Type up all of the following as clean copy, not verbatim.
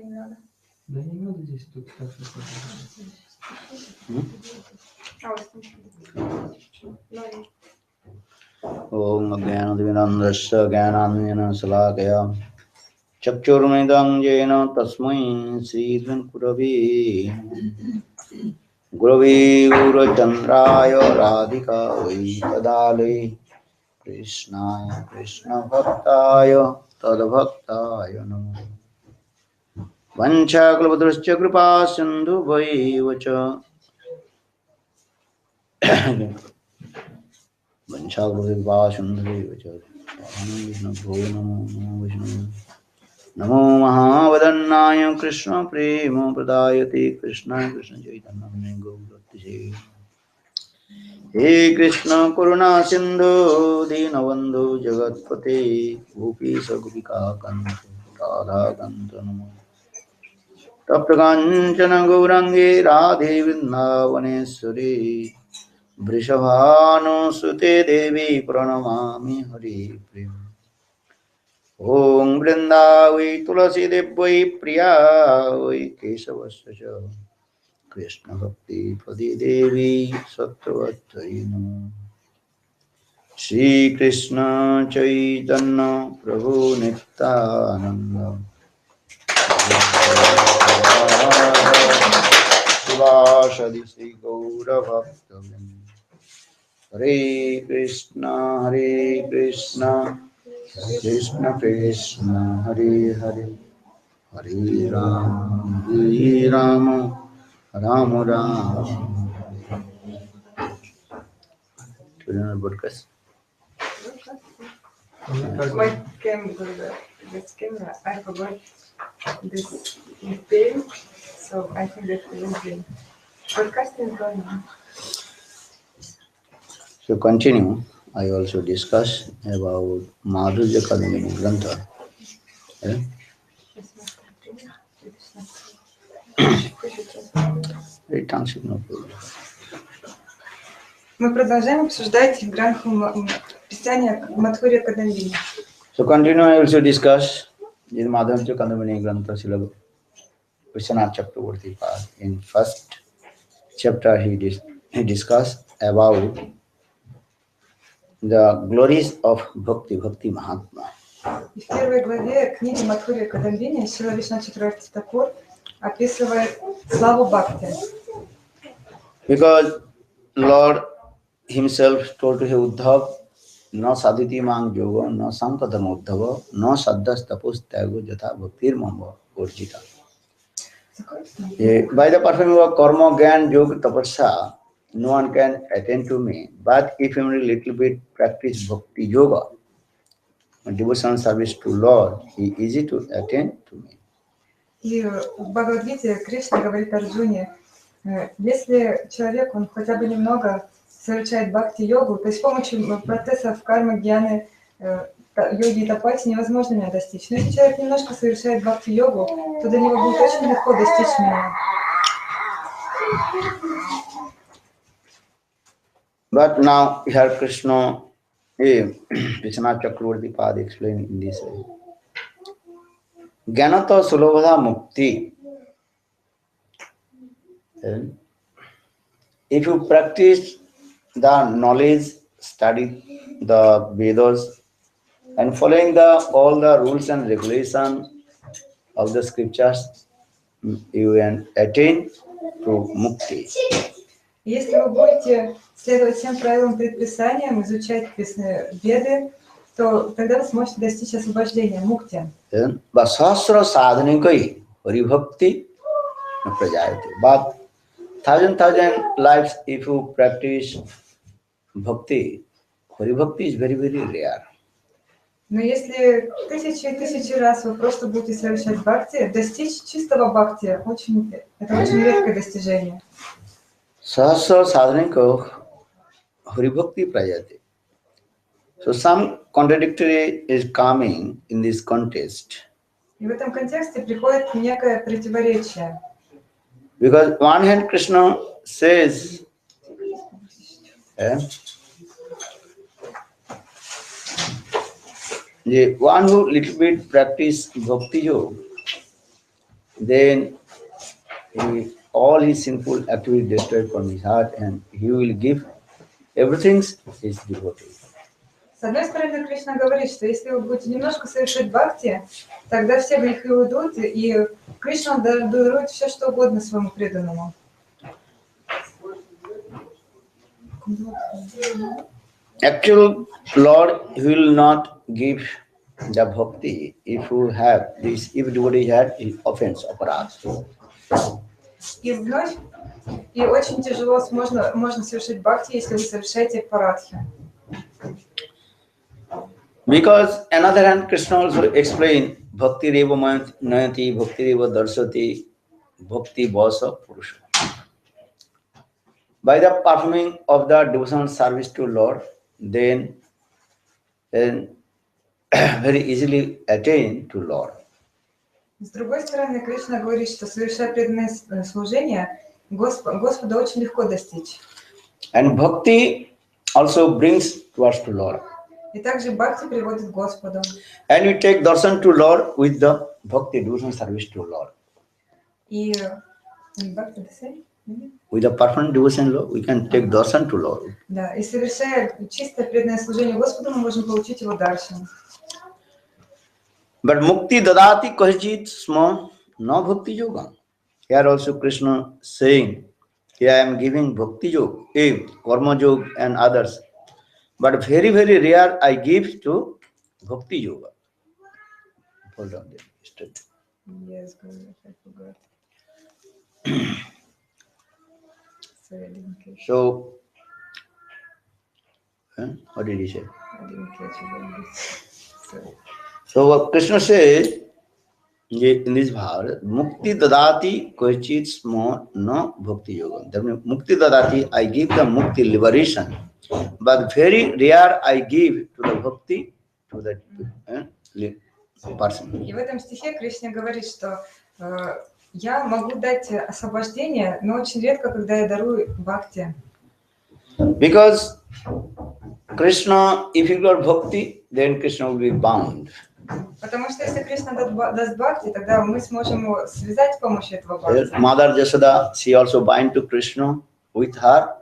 не надо. Да не надо здесь тут так что. Om Agyanadvinandasya Gyanandjana Salakaya Chakchurmidam Jena Tasmai Sridhan Gurave Gurave Urachandraya Radhika Vaitadale Krishnaya Krishna Bhaktaya Tadbhaktaya Namo Vanchakalpatarasya Kripa Sindhu Vaivacha Vanchakalpa Sindhu Vaivacha Namo Vishnu Namo Mahavadannaya Krishna Prema Pradayate Krishna Krishna Chaitanya Gaurati He Krishna Karuna Sindhu Dinabandhu Jagatpate Gopisa Gopika Kantu Radha Kantu Namo Tapta Kanchana Gaurangi Radhe Vrindavaneshwari Vrishabhanu Sute Devi Pranamami Hari Prem Om Vrindavi Tulasi Devai Priyavai Kesavasya Krishna Bhakti Padi Devi Sattvattari Namo Shri Krishna Chaitanya Prabhu Nityananda Shivashadi Sri Gaura Bhaktavan Hare Krishna Krishna Krishna Hare Hare Hare Rama Rama Rama. Do you know podcast? My camera, this camera, I forgot this pin, so I think that will be podcasting is going on. So continue. I also discuss about Madhurya Kadambini Grantha. Yeah? Returns no problem. Мы продолжаем обсуждать гранху писания Мадхурья Кадамбини. So continue. I also discuss in Madhurya Kadambini Grantha Sila Vishwanath Chakravarti Pad. In first chapter, he discussed about the glories of Bhakti Mahatma. И в первой главе книги Мадхурья Кадамбини Шрила Вишванатх Чакраварти Такур описывает славу Бхакти. Because Lord himself told to Uddhav, no sadhiti mang yoga, no sankadam uddhava, no saddas tapos tyago jatha bhaktir mamba orjita. By the performing of karma, gyan, yoga, tapasya, no one can attain to me. But if only little bit practice bhakti yoga, devotion service to Lord, he is easy to attain to me. И в Бхагавад-гите Кришна говорит Арджуне, если человек, он хотя бы немного совершает бхакти-йогу, то есть с помощью процессов кармы, гьяны, йоги и тапати невозможно меня достичь. Но если человек немножко совершает бхакти-йогу, то до него будет очень легко достичь меня. But now here Krishna, Vishwanath Chakravarti Pad explained in this way. Jnanata sulabhada mukti. If you practice the knowledge, study the Vedas, and following all the rules and regulations of the scriptures, you can attain to mukti. Если вы будете следовать всем правилам предписаниям, изучать Веды, то тогда вы сможете достичь освобождения, мукти. Sahasra sadhanikai haribhakti prajayate. But thousand lives if you practice bhakti, haribhakti is very, very rare. Но если тысячи раз вы просто будете совершать бхакти, достичь чистого бхакти, это очень редкое достижение. Sahasra sadhanika haribhakti prajayate. So some contradictory is coming in this context. И в этом контексте приходит некое противоречие. Because one hand Krishna says, the one who little bit practice bhakti yoga, then all his sinful activity destroyed from his heart, and he will give everything his devotee. С одной стороны, Кришна говорит, что если вы будете немножко совершать бхакти, тогда все грехи уйдут, и Кришна дарует все, что угодно своему преданному. Actual Lord will not give the bhakti if you have this, if devotee had offense, aparadh. И вновь, и очень тяжело можно совершить бхакти, если вы совершаете парадхи. Because another hand, Krishna also explained bhakti reva nayati, bhakti reva darsati, bhakti vasa purusha. By the performing of the devotional service to Lord, then very easily attain to Lord. С другой стороны, Кришна говорит, что совершая преданное служение, Господа очень легко достичь. And bhakti also brings towards to Lord. И также бхакти приводит к Господу. And we take darshan to Lord with the bhakti devotional service to Lord. И бхакти, the same? With the performing devotion, Lord, we can take darshan to Lord. Да, и совершая чистое преданное служение Господу, мы можем получить его даршан. But mukti dadati kahijit sma na bhakti yoga. Here also Krishna saying, here I am giving bhakti yoga, karma yoga and others. But very, very rare I give to bhakti yoga. Hold on there. Yes, good. I forgot. Sorry, I didn't catch. So, what did he say? I didn't catch it. Sorry. So Krishna says in this bhava, mukti dadati koichit smo no bhakti yoga. That means mukti dadati, I give the mukti liberation, but very rare I give to the bhakti to the person. И в этом стихе Кришна говорит, что я могу дать освобождение, но очень редко, когда я дарую бхакти. Because Krishna, if you got bhakti, then Krishna will be bound. Потому что если Кришна даст бхакти, тогда мы сможем его связать с помощью этого бхакти. Mother Yashoda, she also bind to Krishna with her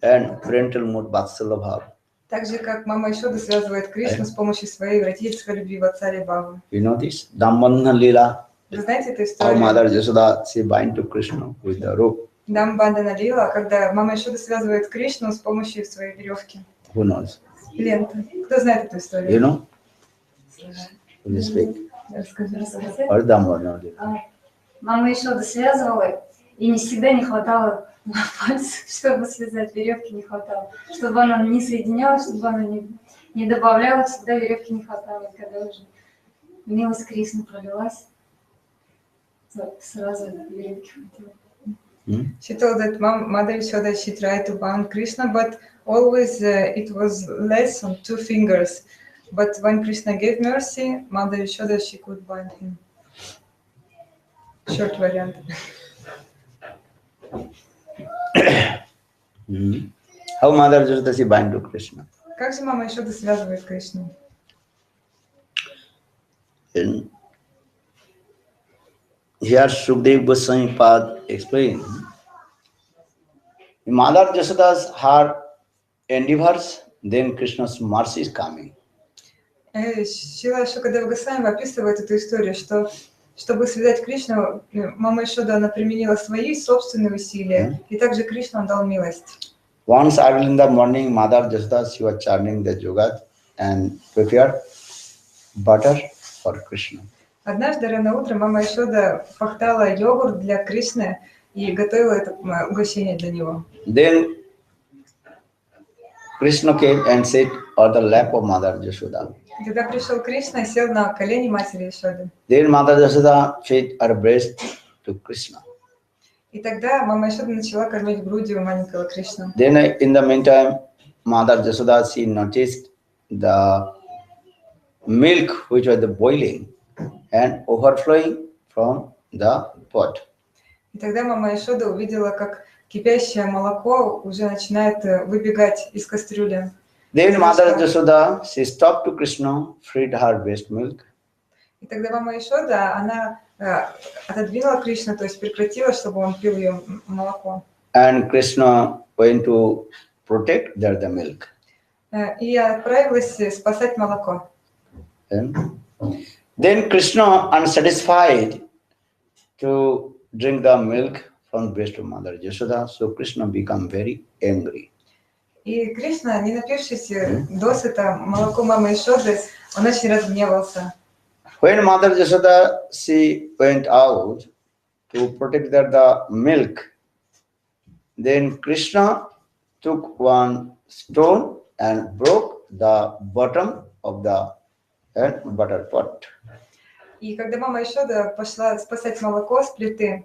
and parental mood Vatsalya bhav. Так же, как мама Ишода связывает Кришну с помощью своей родительской любви Ватсали Бхавы. You know this? Dambandhana Lila. Вы знаете эту Our историю? mother Yashoda, she bind to Krishna with the rope. Дамбандана Лила, когда мама Ишода связывает Кришну с помощью своей веревки. Who knows? Лента. Кто знает эту историю? You know? Will you speak? Расскажи. Or Dambandhana Lila? Мама Ишода связывала, и не всегда не хватало пальцев, чтобы связать, веревки не хватало. Чтобы она не соединялась, чтобы она не добавляла, всегда веревки не хватало. И когда уже милость Кришны пролилась, то сразу веревки хватило. She told that Mother Yashoda, she tried to bound Krishna, but always it was less on 2 fingers. But when Krishna gave mercy, Mother Yashoda, she could bind him. Short variant. How Mother Yashoda, she bind to Krishna? Как же мама Ишода связывает Кришну? And here Sukdev Goswami Pad explained, Mother Yashoda's her endeavors, then Krishna's mercy is coming. Шрила Шукадева Госвами описывает эту историю, что чтобы связать Кришну, мама Ишода, она применила свои собственные усилия, и также Кришна дал милость. Once early in the morning, Mother Yashoda, she was churning the yoga and prepared butter for Krishna. Однажды рано утром мама Ишода пахтала йогурт для Кришны и готовила это угощение для него. Then Krishna came and sat on the lap of Mother Yashoda. Когда пришел Кришна, сел на колени матери Ишоды. Then Mother Yashoda fed her breast to Krishna. И тогда мама Ишода начала кормить грудью маленького Кришну. Then in the meantime, Mother Yashoda, she noticed the milk which was boiling and overflowing from the pot. И тогда мама Ишода увидела, как кипящее молоко уже начинает выбегать из кастрюли. Then Mother Yashoda, she stopped to Krishna, freed her breast milk. И тогда мама Ишода, она отодвинула Кришну, то есть прекратила, чтобы он пил ее молоко. And Krishna went to protect the milk. И отправилась спасать молоко. Then Krishna, unsatisfied to drink the milk from breast of Mother Yashoda, so Krishna became very angry. И Кришна, не напившись досыта молоко мамы Ишоды, он очень разгневался. When Mother Yashoda, she went out to protect the milk, then Krishna took one stone and broke the bottom of the butter pot. И когда мама Ишода пошла спасать молоко с плиты,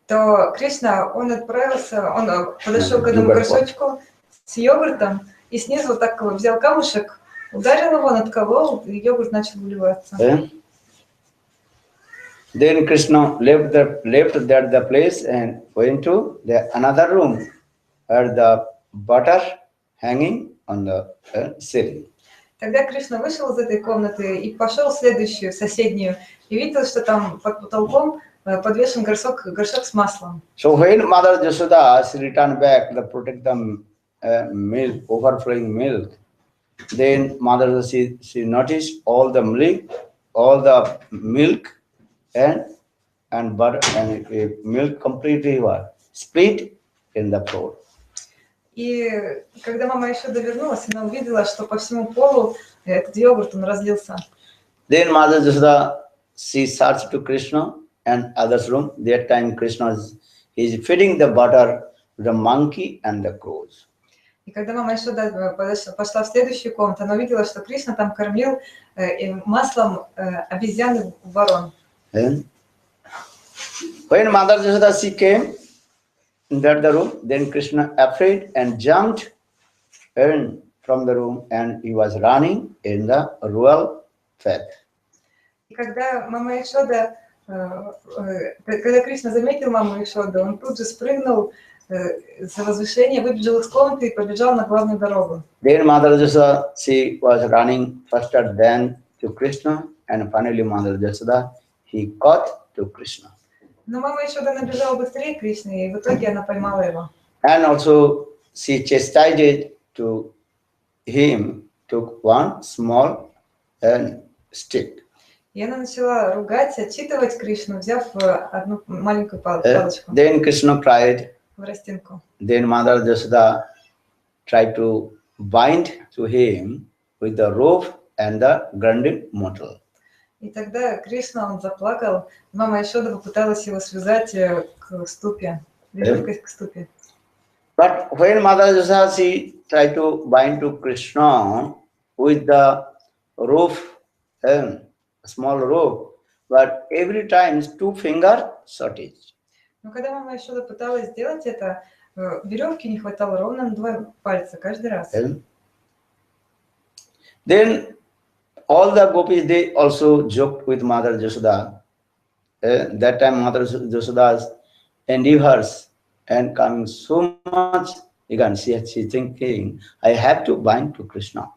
то Кришна, он отправился, он подошел к одному горшочку с йогуртом и снизу вот так взял камушек, ударил его, надколол, и йогурт начал выливаться. Then Krishna left the place and went to another room where the butter hanging on the ceiling. Тогда Кришна вышел из этой комнаты и пошел в следующую, соседнюю, и видел, что там под потолком подвешен горшок с маслом. So when Mother Yashoda returned back to protect the milk, overflowing milk, then Mother she noticed all the milk and butter and milk completely split in the floor. И когда мама Ишода вернулась, она увидела, что по всему полу этот йогурт он разлился. Then Mother Yashoda she searched to Krishna and others room. That time Krishna is feeding the butter to the monkey and the crows. И когда мама Ишода пошла в следующую комнату, она увидела, что Кришна там кормил маслом обезьян и ворон. When Mother Yashoda she came into the room, then Krishna afraid and jumped from the room and he was running in the royal fat. И когда мама Ишода, когда Кришна заметил маму Ишоду, он тут же спрыгнул за возвышение, выбежал из комнаты и побежал на главную дорогу. Then Mother Yashoda she was running faster than to Krishna and finally Mother Yashoda he caught to Krishna. Но мама Ишода набежала быстрее Кришны, и в итоге она поймала его. And also she chastised to him, took one small stick. И она начала ругать, отчитывать Кришну, взяв одну маленькую палочку. Then Krishna cried. В растинку. Then Mother Yashoda tried to bind to him with the rope and the grinding mortar. И тогда Кришна, он заплакал, мама Ишода попыталась его связать к ступе, веревкой к ступе. But when Mother Yashoda she tried to bind to Krishna with the rope, small rope, but every time 2 fingers shortage. Но когда мама Ишода пыталась сделать это, веревки не хватало ровно на 2 пальца каждый раз. Then all the gopis they also joked with Mother Yashoda. That time Mother Yashoda's endeavors and coming so much, again she thinking, I have to bind to Krishna.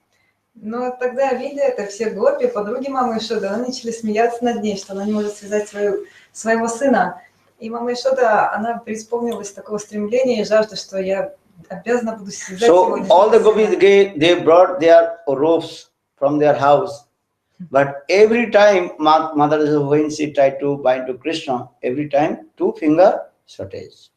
Но тогда, видя это, все гопи, подруги мамы Ишоды, они начали смеяться над ней, что она не может связать своего сына. И мама Ишода, она преисполнилась такого стремления и жажды, что я обязана буду связать So сегодня. all the gopis they brought their ropes from their house, but every time Mother Yashoda when she tried to bind to Krishna, every time 2 finger shortage.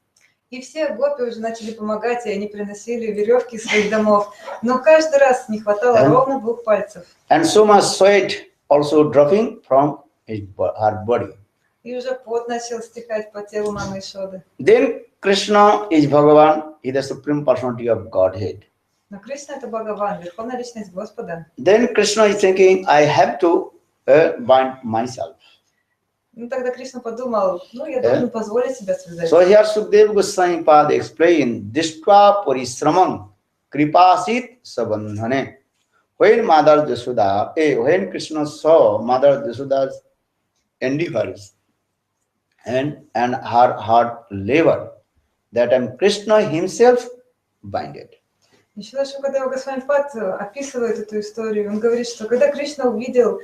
И все гопи уже начали помогать, и они приносили веревки из своих домов, но каждый раз не хватало ровно 2 пальцев. And so much sweat also dropping from her body. И уже пот начал стекать по телу мамы Ишоды. Then Krishna is Bhagavan, he is the supreme personality of Godhead. Но Кришна это Бхагаван, верховная личность Господа. Then Krishna is thinking, I have to bind myself. Ну тогда Кришна подумал, ну я должен позволить себя связать. So here Sukadeva Goswami Pad explained, Dishtva Parisramam Kripasit Sabandhane. When Mother Yashoda, when Krishna saw Mother Yashoda's endeavors and her hard labor, that time Krishna himself binded. И Шрила Шукадева Госвами Пад описывает эту историю. Он говорит, что когда Кришна увидел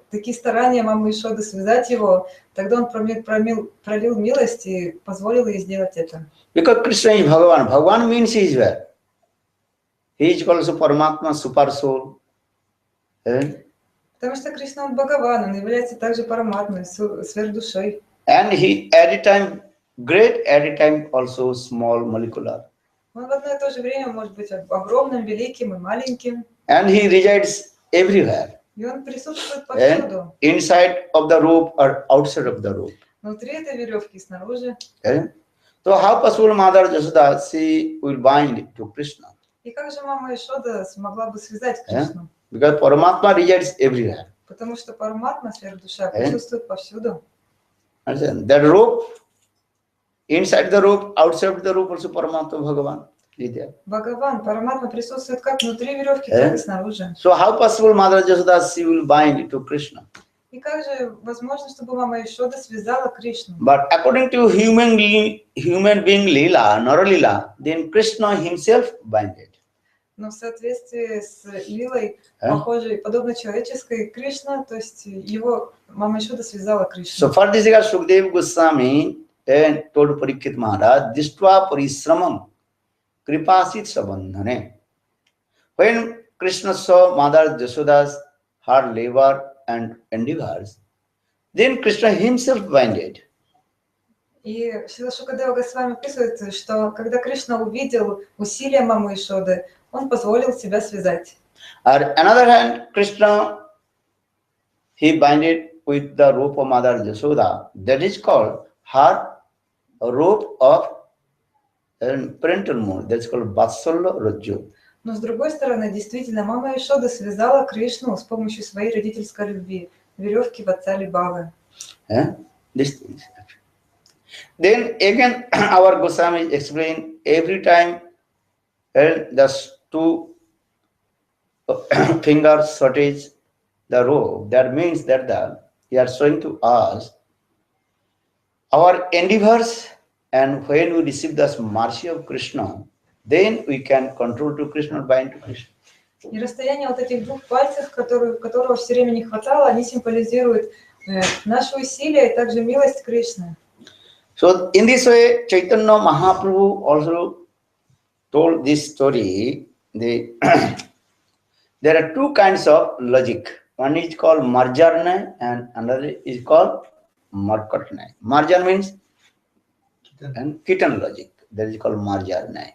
такие старания мамы Ишоды связать его, тогда он пролил милость и позволил ей сделать это. Because Krishna is Bhagavan. Bhagavan means he is where? He is called also Paramatma, super soul. Потому что Кришна он Бхагаван, он является также параматмой, сверхдушой. And he at a time great, at a time also small, molecular. Он в одно и то же время может быть огромным, великим и маленьким. And he resides everywhere. И он присутствует повсюду. Inside of the rope or outside of the rope. Внутри этой веревки и снаружи. So how possible Mother Yashoda, she will bind to Krishna? И как же мама Ишода смогла бы связать Кришну? Because Paramatma resides everywhere. Потому что параматма, сверхдуша, присутствует повсюду. That rope, inside the rope, outside the rope, also Paramatma Bhagavan is there. Бхагаван, параматма присутствует как внутри веревки, так и снаружи. So how possible Mother Yashoda, she will bind to Krishna? И как же возможно, чтобы мама Ишода связала Кришну? But according to human being Lila, Nara Lila, then Krishna himself binded. Но в соответствии с Лилой, похожей, подобно человеческой, Кришна, то есть его мама Ишода связала Кришну. So for this regard, Sukadeva Goswami told Parikshit Maharaj, Dishtva Parisramam Kripasit Sabandhane. When Krishna saw Mother Yashoda's hard labor and endeavors, then Krishna himself binded. И Шрила Шукадева Госвами описывает, что когда Кришна увидел усилия мамы Ишоды, он позволил себя связать. On another hand, Krishna, he binded with the rope of Mother Yashoda. That is called her rope of parental mood. That is called Vatsalya Rajju. Но с другой стороны, действительно, мама Ишода связала Кришну с помощью своей родительской любви, веревки Ватсали Бавы. These things. Then again, our Goswami explained every time the two fingers shortage the rope. That means that he are showing to us our endeavors, and when we receive the mercy of Krishna, then we can control to Krishna, bind to Krishna. И расстояние вот этих двух пальцев, которого все время не хватало, они символизируют наши усилия и также милость Кришны. So in this way, Chaitanya Mahaprabhu also told this story. There are two kinds of logic. One is called Marjarna and another is called Markatna. Marjan means and Kitan logic. That is called Marjarna.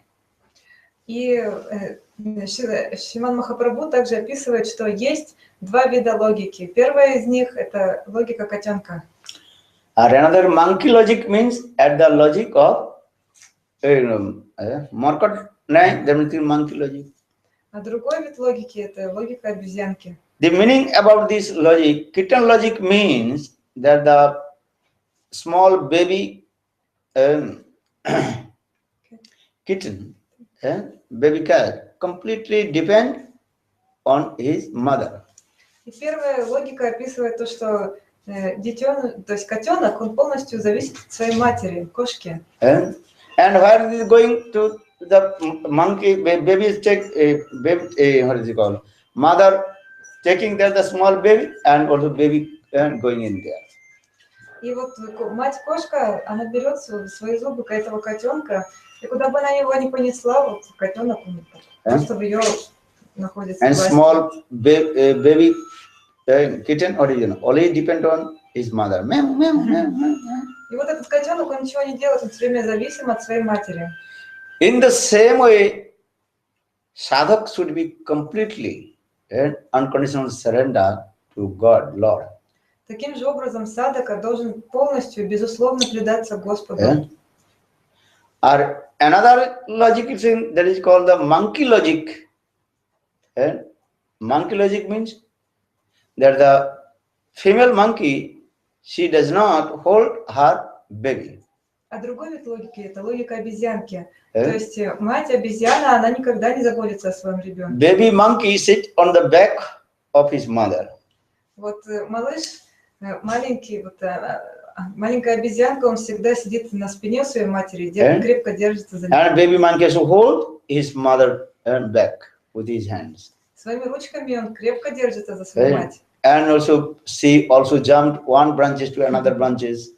И Шримад Махапрабху также описывает, что есть два вида логики. Первая из них – это логика котенка. And another monkey logic means at the logic of Markatna, that means monkey logic. А другой вид логики – это логика обезьянки. The meaning about this logic, kitten logic means that the small baby kitten, baby cat, completely depend on his mother. И первая логика описывает то, что детенок, то есть котенок, он полностью зависит от своей матери, кошки. And where is going to the monkey, baby is take what is it called? Mother taking there the small baby and also baby going in there. И вот мать-кошка, она берет в свои зубы этого котенка, и куда бы она его ни понесла, вот котенок просто в ее находится. And small baby kitten original only depend on his mother. И вот этот котенок, он ничего не делает, он все время зависим от своей матери. In the same way, sadhak should be completely and unconditional surrender to God, Lord. Таким же образом садака должен полностью, безусловно, предаться Господу. Or another logic is in, that is called the monkey logic. Monkey logic means that the female monkey, she does not hold her baby. А другой вид логики – это логика обезьянки. То есть мать-обезьяна, она никогда не заботится о своем ребенке. Baby monkey sit on the back of his mother. Вот малыш, маленький, вот, маленькая обезьянка, он всегда сидит на спине своей матери, крепко держится за нее. And baby monkey has to hold his mother back with his hands. Своими ручками он крепко держится за свою Eh? мать. And also she also jumped one branches to another branches.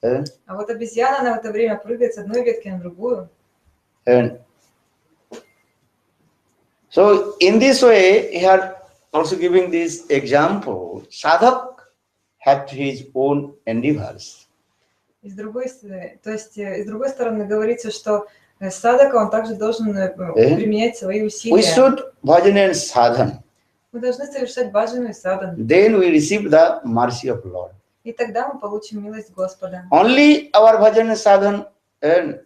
Eh? А вот обезьяна, она в это время прыгает с одной ветки на другую. And so in this way, he had also giving this example. Sadhak had his own endeavors. И с другой, то есть, с другой стороны говорится, что садака, он также должен применять свои We усилия. should bhajan and sadhan. Мы должны совершать баджану и садану. Then we receive the mercy of Lord. И тогда мы получим милость Господа. Only our bhajan and sadhan, and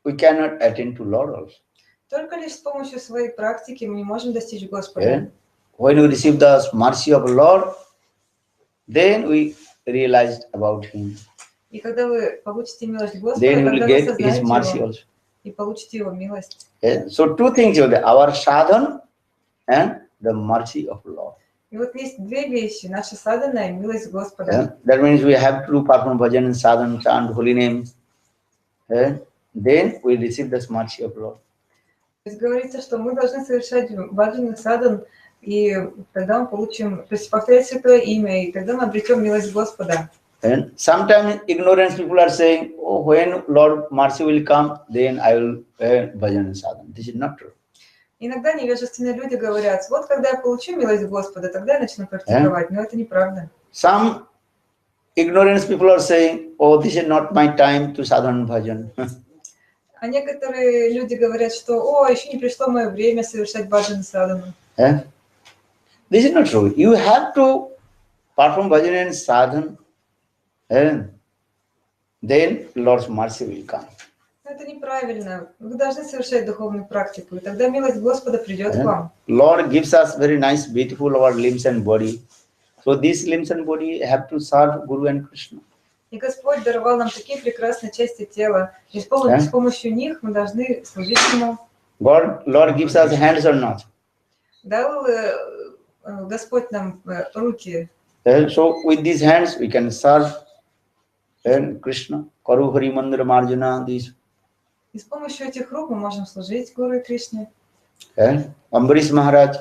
we cannot attain to Lord also. Только лишь с помощью своей практики мы не можем достичь Господа. And when we receive the mercy of Lord, then we realized about Him. И когда вы получите милость Господа, Then we тогда will вы get His mercy осознаете его also. и получите его милость. Yeah. So two things are there: our sadhan and the mercy of Lord. И вот есть две вещи: наша садана и милость Господа. Yeah. That means we have to perform bhajan and sadhan, chant holy names. Yeah. Then we receive the mercy of Lord. То есть говорится, что мы должны совершать баджан и садан, и тогда мы получим, то есть повторять святое имя, и тогда мы обретем милость Господа. And sometimes ignorant people are saying, "Oh, when Lord mercy will come, then I will bhajan and sadhan." This is not true. Иногда невежественные люди говорят: вот когда я получу милость Господа, тогда я начну практиковать. Но это неправда. Some ignorant people are saying, "Oh, this is not my time to sadhan bhajan." А некоторые люди говорят, что о, еще не пришло мое время совершать баджан и садану. Yeah. This is not true. You have to perform bhajan and sadhan, and then Lord's mercy will come. Но это неправильно. Вы должны совершать духовную практику, и тогда милость Господа придет к Yeah. вам. Lord gives us very nice, beautiful our limbs and body. So these limbs and body have to serve Guru and Krishna. И Господь даровал нам такие прекрасные части тела, и с помощью них мы должны служить Ему. Lord gives us hands or not. Дал Господь нам руки. And so with these hands we can serve and Krishna. Karu Hari Mandira Marjana, these. И с помощью этих рук мы можем служить Гуру и Кришне. And Ambarish Maharaj,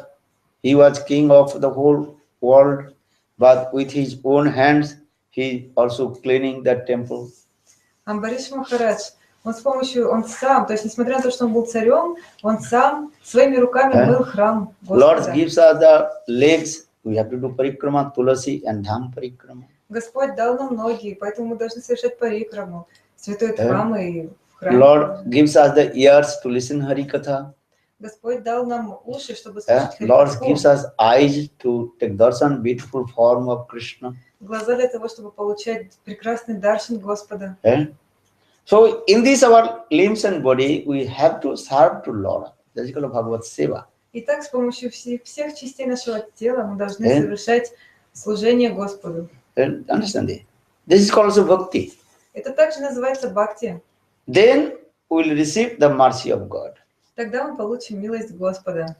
he was king of the whole world, but with his own hands he also cleaning that temple. Амбариш Махарадж, он сам, то есть несмотря на то, что он был царем, он сам своими руками мыл храм Lord Господа. gives us the legs, we have to do parikrama, tulasi and dham parikrama. Господь дал нам ноги, поэтому мы должны совершать парикраму, святой храм и храм. Lord gives us the ears to listen Hari Katha. Господь дал нам уши, чтобы слушать Lord Харикатху, gives us eyes to take darshan, beautiful form of Krishna. глаза для того, чтобы получать прекрасный даршан Господа. So in this our limbs and body, we have to serve to Lord. That's called Bhagavad Seva. Итак, с помощью всех частей нашего тела мы должны совершать служение Господу. Understand it? This is called also bhakti. Это также называется бхакти. Then we will receive the mercy of God. Тогда мы получим милость Господа.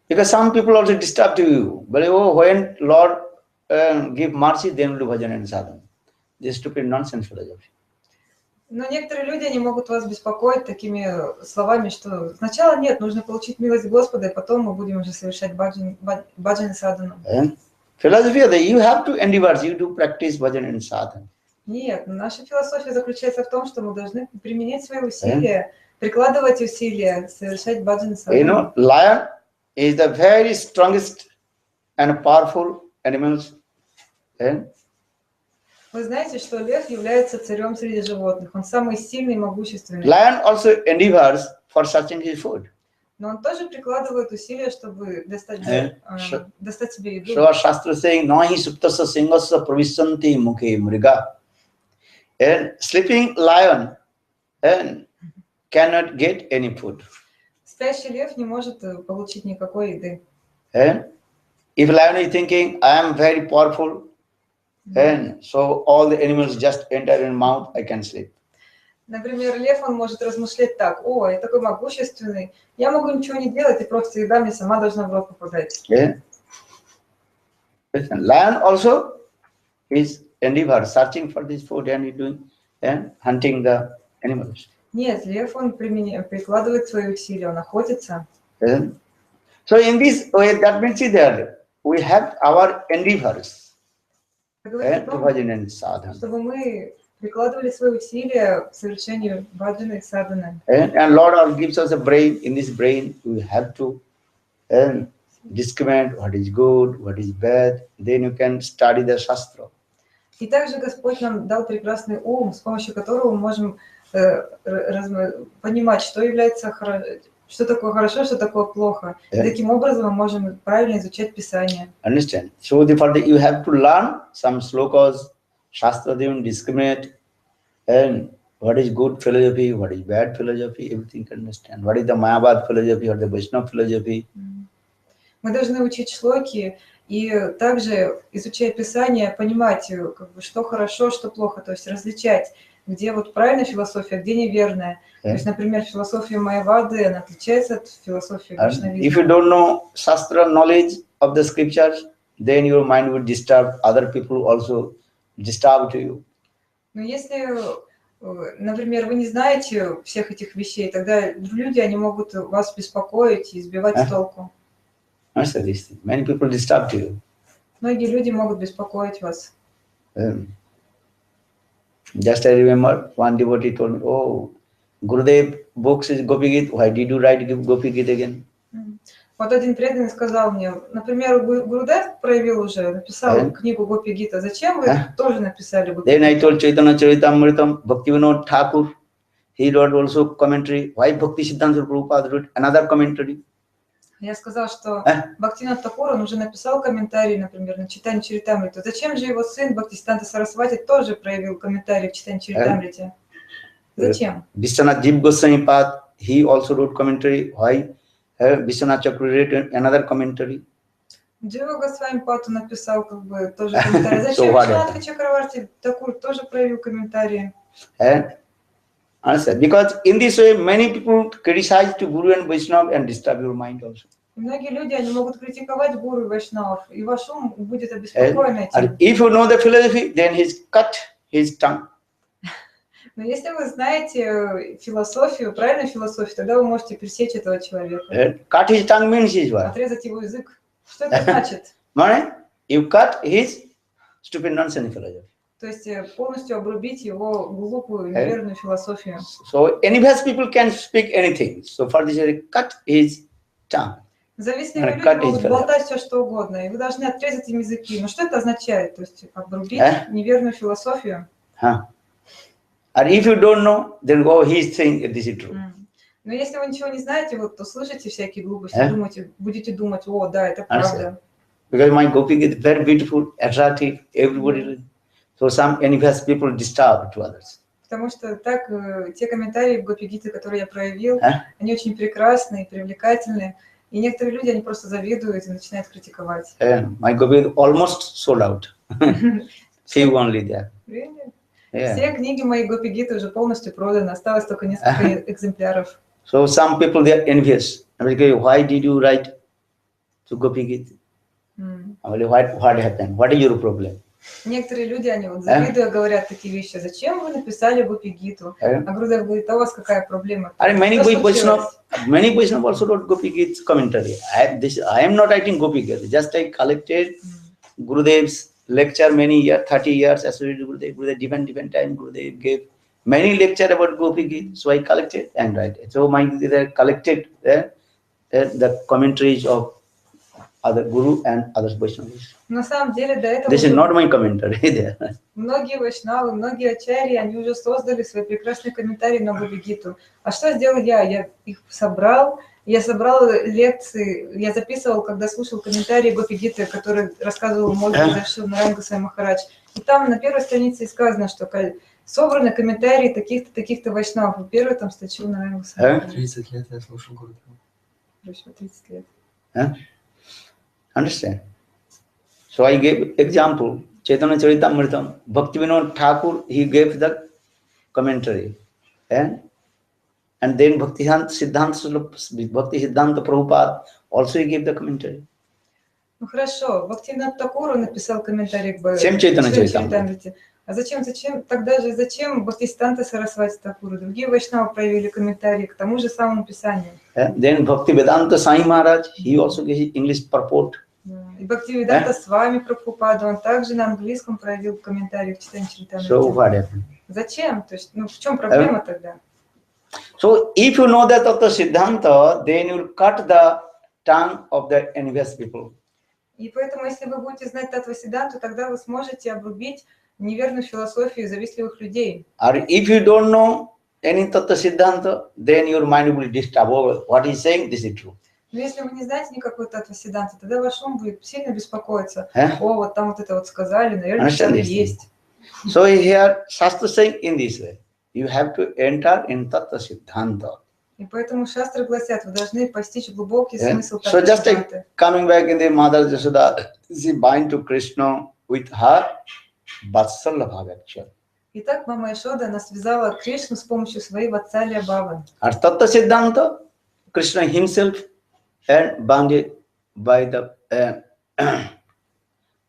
Because some people also disturb to you. But oh, when Lord give mercy, then we'll do bhajan and sadhana. This stupid nonsense philosophy. Но некоторые люди, они могут вас беспокоить такими словами, что сначала нет, нужно получить милость Господа, и потом мы будем уже совершать баджан и садану. Philosophy that you have to endeavor, you do practice bhajan and sadhana. Нет, наша философия заключается в том, что мы должны применять свои усилия, прикладывать усилия, совершать баджан и садану. You know, lion is the very strongest and powerful animals. Вы знаете, что лев является царем среди животных. Он самый сильный и могущественный. Lion also endeavors for searching his food. Но он тоже прикладывает усилия, чтобы достать себе еду. So our Shastra saying, Nahi suptasya singasya pravishanti mukhe mriga. And sleeping lion cannot get any food. Спящий лев не может получить никакой еды. If lion is thinking, I am very powerful, and so all the animals just enter in mouth, I can sleep. Например, лев, он может размышлять так: о, я такой могущественный, я могу ничего не делать, и просто еда мне сама должна в рот попадать. Lion also is endeavor, searching for this food and doing hunting the animals. Нет, лев, он прикладывает свои усилия, он охотится. So in this way, that means that we have our endeavors. Это говорит о том, Bhajan and sadhana. чтобы мы прикладывали свои усилия в совершении баджаны и садханы. And Lord gives us a brain. In this brain, we have to discriminate what is good, what is bad. Then you can study the Shastra. И также Господь нам дал прекрасный ум, с помощью которого мы можем понимать, что является что такое хорошо, что такое плохо. И таким образом мы можем правильно изучать Писание. Understand? So therefore, you have to learn some slokas, Shastra, then discriminate, and what is good philosophy, what is bad philosophy, everything to understand. What is the Mayavad philosophy or the Vaishnava philosophy. Мы должны учить шлоки и также, изучая Писание, понимать, как бы, что хорошо, что плохо, то есть различать, где вот правильная философия, где неверная. То есть, например, философия Майявады, она отличается от философии вайшнавизма. If you don't know Shastra knowledge of the scriptures, then your mind will disturb, other people also disturb to you. Но если, например, вы не знаете всех этих вещей, тогда люди, они могут вас беспокоить и сбивать с толку. Many people disturb you. Многие люди могут беспокоить вас. Just I remember one devotee told me, "Oh, Gurudev books is Gopi Gita. Why did you write Gopi Gita again?" Вот один преданный сказал мне, например, Гурудев проявил уже, написал книгу Гопи Гита. Зачем вы тоже написали Гопи Гиту? Then I told Chaitanya Charitamrita, Bhaktivinoda Thakur, he wrote also commentary. Why Bhakti Siddhanta Prabhupada wrote another commentary? Я сказал, что Бхактивинода Такур, он уже написал комментарий, например, на читание Чаритамриты. Зачем же его сын Бхактисиданта Сарасвати тоже проявил комментарий в читании Чаритамрите? Зачем? Vishwanath Jiva Goswami Pad, he also wrote commentary. Why Vishwanath Chakravarti wrote another commentary? Джива Госвами Пад написал как бы тоже комментарий. Зачем Вишванатха Чакраварти Такур тоже проявил комментарий? Answer. Because in this way, many people criticize to Guru and Vaishnava and disturb your mind also. Многие люди, они могут критиковать Гуру и Вайшнавов, и ваш ум будет обеспокоен этим. And if you know the philosophy, then he's cut his tongue. Но если вы знаете философию, правильную философию, тогда вы можете пресечь этого человека. Cut his tongue means his what? Отрезать его язык. Что это значит? You cut his stupid nonsense philosophy. То есть полностью обрубить его глупую, неверную философию. So any people can speak anything. So for this, cut his tongue. Завистливые люди могут болтать все, что угодно, и вы должны отрезать им языки. Но что это означает? То есть обрубить неверную философию. And if you don't know, then he's saying this is true. Но если вы ничего не знаете, вот, то слышите всякие глупости, будете думать, о, да, это правда. Because my Gopi is very beautiful, attractive, everybody. So some envious people disturb to others. Потому что так, те комментарии в Гопи Гите, которые я проявил, они очень прекрасные, привлекательные. И некоторые люди, они просто завидуют и начинают критиковать. My Gopi almost sold out. Few only there. Really? Все книги моей Гопи Гиты уже полностью проданы, осталось только несколько экземпляров. So some people, they are envious. Why did you write to Gopi Gita? What happened? What is your problem? Некоторые люди, они вот завидуя говорят такие вещи. Зачем вы написали Гопи Гиту? А Гурудев говорит, а у вас какая проблема? Many Vaishnava also wrote Gopi Gita commentary. I am not writing Gopi Gita. Just I collected Gurudev's lecture many years, 30 years associated with Gurudev, different time Gurudev gave many lecture about Gopi Gita. So I collected and write it. So my collected the commentaries of other Guru and other Vaishnavas. На самом деле до этого This is not my commentary there. Многие вайшнавы, многие ачарьи, они уже создали свои прекрасные комментарии на Гопи Гиту. А что сделал я? Я их собрал. Я собрал лекции, я записывал, когда слушал комментарии Гопи Гиты, который рассказывал мой Вана Махарадж. И там на первой странице сказано, что собраны комментарии таких-то вайшнавов. Первый там статью на Вана Махарадж. 30 лет я слушал Гуру. Прошло 30 лет. Understand? So I gave example. Chaitanya Charitamrita, Bhaktivinoda Thakur, he gave the commentary. And then Bhakti Siddhanta Prabhupada also he gave the commentary. Ну хорошо, Бхактивинода Такур написал комментарий к Chaitanya Charitamrita. А зачем тогда же зачем Бхактисиданта Сарасвати Такуру? Другие вайшнавы проявили комментарии к тому же самому писанию. Then Bhaktivedanta Sai Maharaj, he also gave English purport. И Бхактивиданта с вами Прабхупада, он также на английском проявил комментарии к читанию So Чаритамрити. what happened? Зачем? То есть, в чем проблема тогда? So if you know that of the Siddhanta, then you will cut the tongue of the envious people. И поэтому, если вы будете знать Таттва Сиддханту, тогда вы сможете обрубить неверную философию завистливых людей. Or if you don't know any Tattva Siddhanta, then your mind will disturb. Oh, what he is saying, this is true. Но если вы не знаете никакой Таттва Сиддханты, тогда ваш ум будет сильно беспокоиться. Huh? О, вот там вот это вот сказали, наверное, Understand что-то this thing? есть. So here, Shastra saying in this way, you have to enter in Tattva Siddhanta. И поэтому шастры гласят, вы должны постичь глубокий смысл So Таттва just like Сиддханты. coming back in the Mother Yashoda, she bind to Krishna with her Vatsalya Bhava actually. Итак, мама Ишода, она связала Кришну с помощью своей Ватсалья Бхавы. Or Tattva Siddhanta, Krishna himself and bounded by the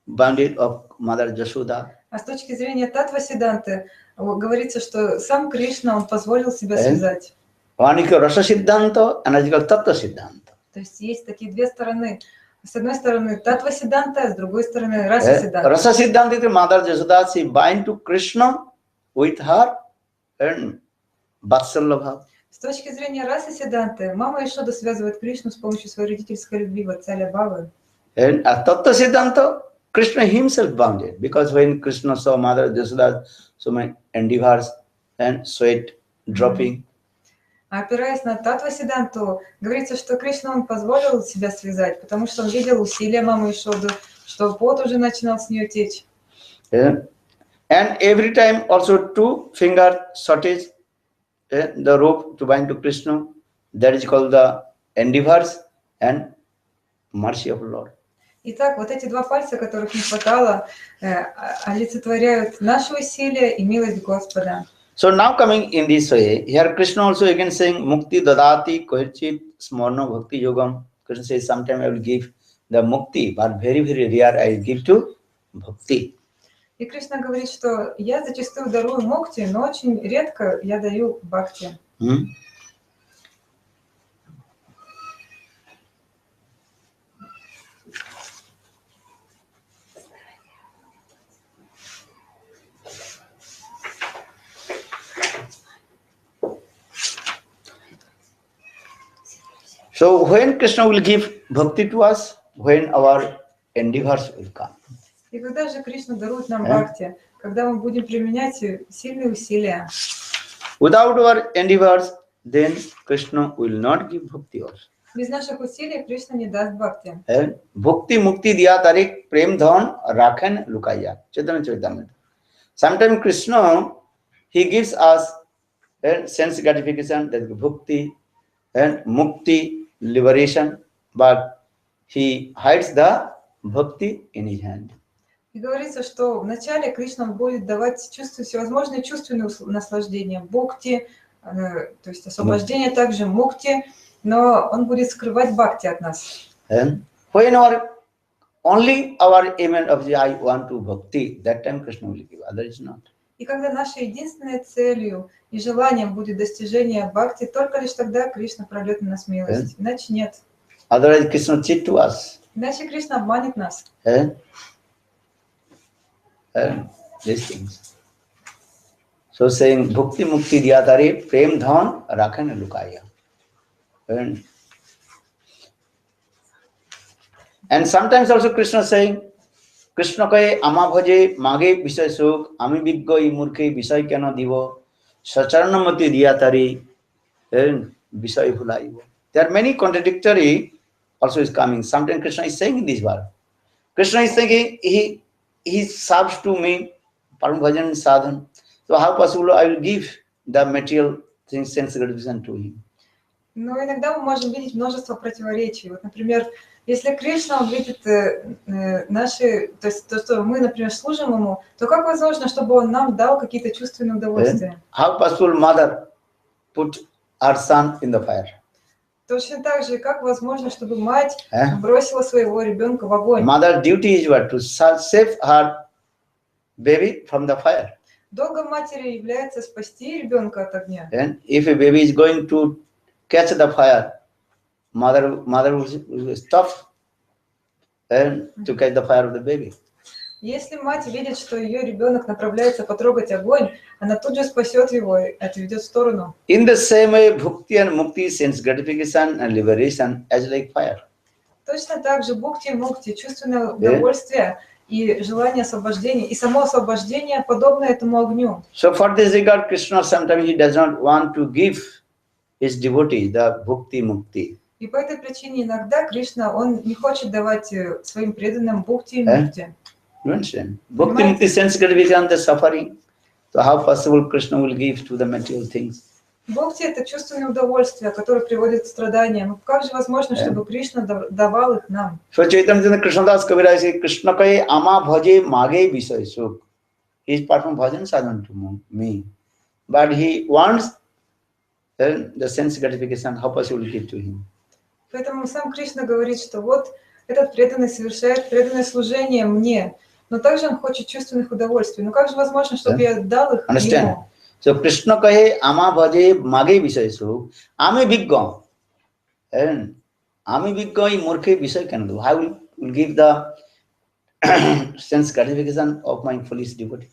bounded of Mother Yashoda. А с точки зрения Таттва Сиддханты говорится, что сам Кришна, он позволил себя связать. One is called Rasa Siddhanta, another is called Tattva Siddhanta. То есть есть такие две стороны. С одной стороны Таттва Сиддханта, а с другой стороны Раса Сиддханта. Rasa Siddhanta is the Mother Yashoda, she bind to Krishna with her and Vatsalya Bhava. С точки зрения Расы Сиддханты, мама Ишода связывает Кришну с помощью своей родительской любви Ватсалья Бхавы. And Tattva Siddhanta, Krishna himself bounded, because when Krishna saw Mother Yashoda, so many endeavors and sweat dropping. А опираясь на Таттва Сиддханту, говорится, что Кришна, он позволил себя связать, потому что он видел усилия мамы Ишоды, что пот уже начинал с нее течь. And every time also 2 finger shortage the rope to bind to Krishna, that is called the endeavors and mercy of Lord. Итак, вот эти два пальца, которых не хватало, олицетворяют наши усилия и милость Господа. So now coming in this way, here Krishna also again saying Mukti Dadati Kohirchit Smorno Bhakti Yogam. Krishna says sometime I will give the Mukti, but very, very rare I will give to Bhakti. И Кришна говорит, что я зачастую дарую мукти, но очень редко я даю бхакти. So when Krishna will give Bhakti to us, when our endeavors will come. И когда же Кришна дарует нам бхакти? Когда мы будем применять сильные усилия. Without our endeavors, then Krishna will not give Bhakti also. Без наших усилий Кришна не даст бхакти. Bhakti Mukti Diya Tarik Prem Dhan Rakhan Lukaya. Chaitanya Charitamrita. Sometimes Krishna, he gives us sense gratification, that is Bhakti and Mukti, liberation, but he hides the Bhakti in his hand. И говорится, что вначале Кришна будет давать всевозможные чувственные наслаждения, бхакти, то есть освобождение также, мукти, но он будет скрывать бхакти от нас. And when only our aim and object, I want to bhakti, that time Krishna will give, otherwise not. И когда нашей единственной целью и желанием будет достижение бхакти, только лишь тогда Кришна прольет на нас милость, иначе нет. Otherwise Krishna cheat to us. Иначе Кришна обманет нас. These things. So saying Bhakti Mukti Diyatare Prem Dhan Rakhan Lukaya. And sometimes also Krishna saying, Krishna kahe ama bhaje mage bishay sukh, ami biggo I murkhe bishay kena divo, sacharanamati diyatare bishay bhulaivo. There are many contradictory also is coming. Sometimes Krishna is saying in this verse. Krishna is saying he serves to me, param bhajan sadhan. So how possible I will give the material things, sense gratification to him? Но иногда мы можем видеть множество противоречий. Вот, например, если Кришна увидит наши, то есть то, что мы, например, служим ему, то как возможно, чтобы он нам дал какие-то чувственные удовольствия? How possible mother put her son in the fire? Точно так же, как возможно, чтобы мать бросила своего ребенка в огонь? Mother duty is what? To save her baby from the fire. Долгом матери является спасти ребенка от огня. And if a baby is going to catch the fire, mother will stop and to catch the fire of the baby. Если мать видит, что ее ребенок направляется потрогать огонь, она тут же спасет его и отведет в сторону. In the same way, bhakti and mukti, sense gratification and liberation, as like fire. Точно так же бхакти и мукти, чувственное удовольствие и желание освобождения, и само освобождение подобно этому огню. So for this regard, Krishna sometimes he does not want to give his devotee the bhakti mukti. И по этой причине иногда Кришна, он не хочет давать своим преданным бхакти и мукти. You understand? Bhakti mukti, sense gratification, the suffering. So how possible Krishna will give to the material things? Бхакти – это чувственное удовольствие, которое приводит к страданиям. Как же возможно, чтобы Кришна давал их нам? So Chaitanya Krishnadas Kaviraj says, Krishna kahe ama bhaje mage visay sukh. He is performing bhajan sadhan to me. But he wants the sense gratification, how possible to give to him? Поэтому сам Кришна говорит, что вот этот преданный совершает преданное служение мне, но также он хочет чувственных удовольствий. Но как же возможно, чтобы я дал их ему? So Krishna kahe ama bhaje mage visay sukh. Ame bigga. And ame bigga I murkhe visay can do. I will give the sense gratification of my foolish devotee.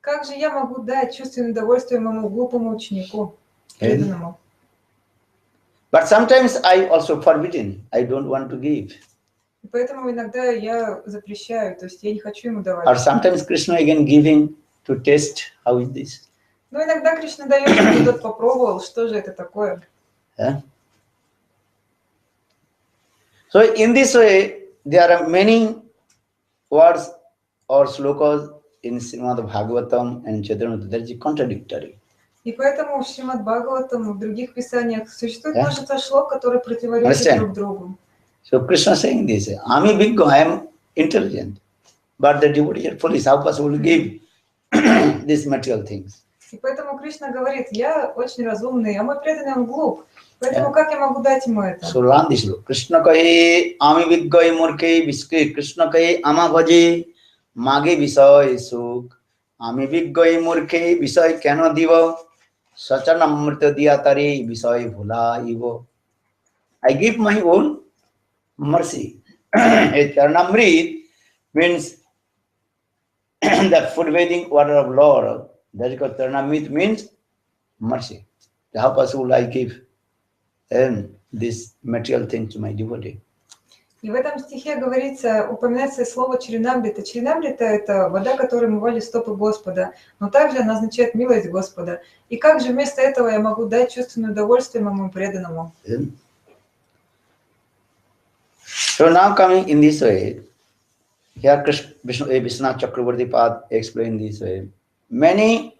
Как же я могу дать чувственное удовольствие моему глупому ученику, преданному? But sometimes I also forbidden. I don't want to give. И поэтому иногда я запрещаю, то есть я не хочу ему давать. Or sometimes Krishna again giving to test how is this. Но иногда Кришна дает, чтобы тот попробовал, что же это такое. So in this way, there are many words or slokas in Srimad Bhagavatam and Chaitanya that is contradictory. И поэтому в Шримад Бхагаватам и в других писаниях существует множество шлок, которые противоречат друг другу. So Krishna saying this, Ami biggo, I am intelligent, but the devotee are foolish. How possible to give these material things? И поэтому Кришна говорит, я очень разумный, а мой преданный он глуп. Поэтому как я могу дать ему это? So learn this look. Krishna kahe Ami biggo murke biske. Krishna kahe ama bhaje mage visay sukh. Ami biggo murke visay keno diva. Sachan amrita diyatare visay bhula ivo. I give my own mercy. A Charanamrit means the food-bathing water of Lord. That is called Charanamrit means mercy. How possible I give this material thing to my devotee? И в этом стихе говорится, упоминается слово Чаринамрита. Чаринамрита – это вода, которой омывали стопы Господа, но также она означает милость Господа. И как же вместо этого я могу дать чувственное удовольствие моему преданному? So now coming in this way, here Vishwanath Chakravarti Pad explained this way. Many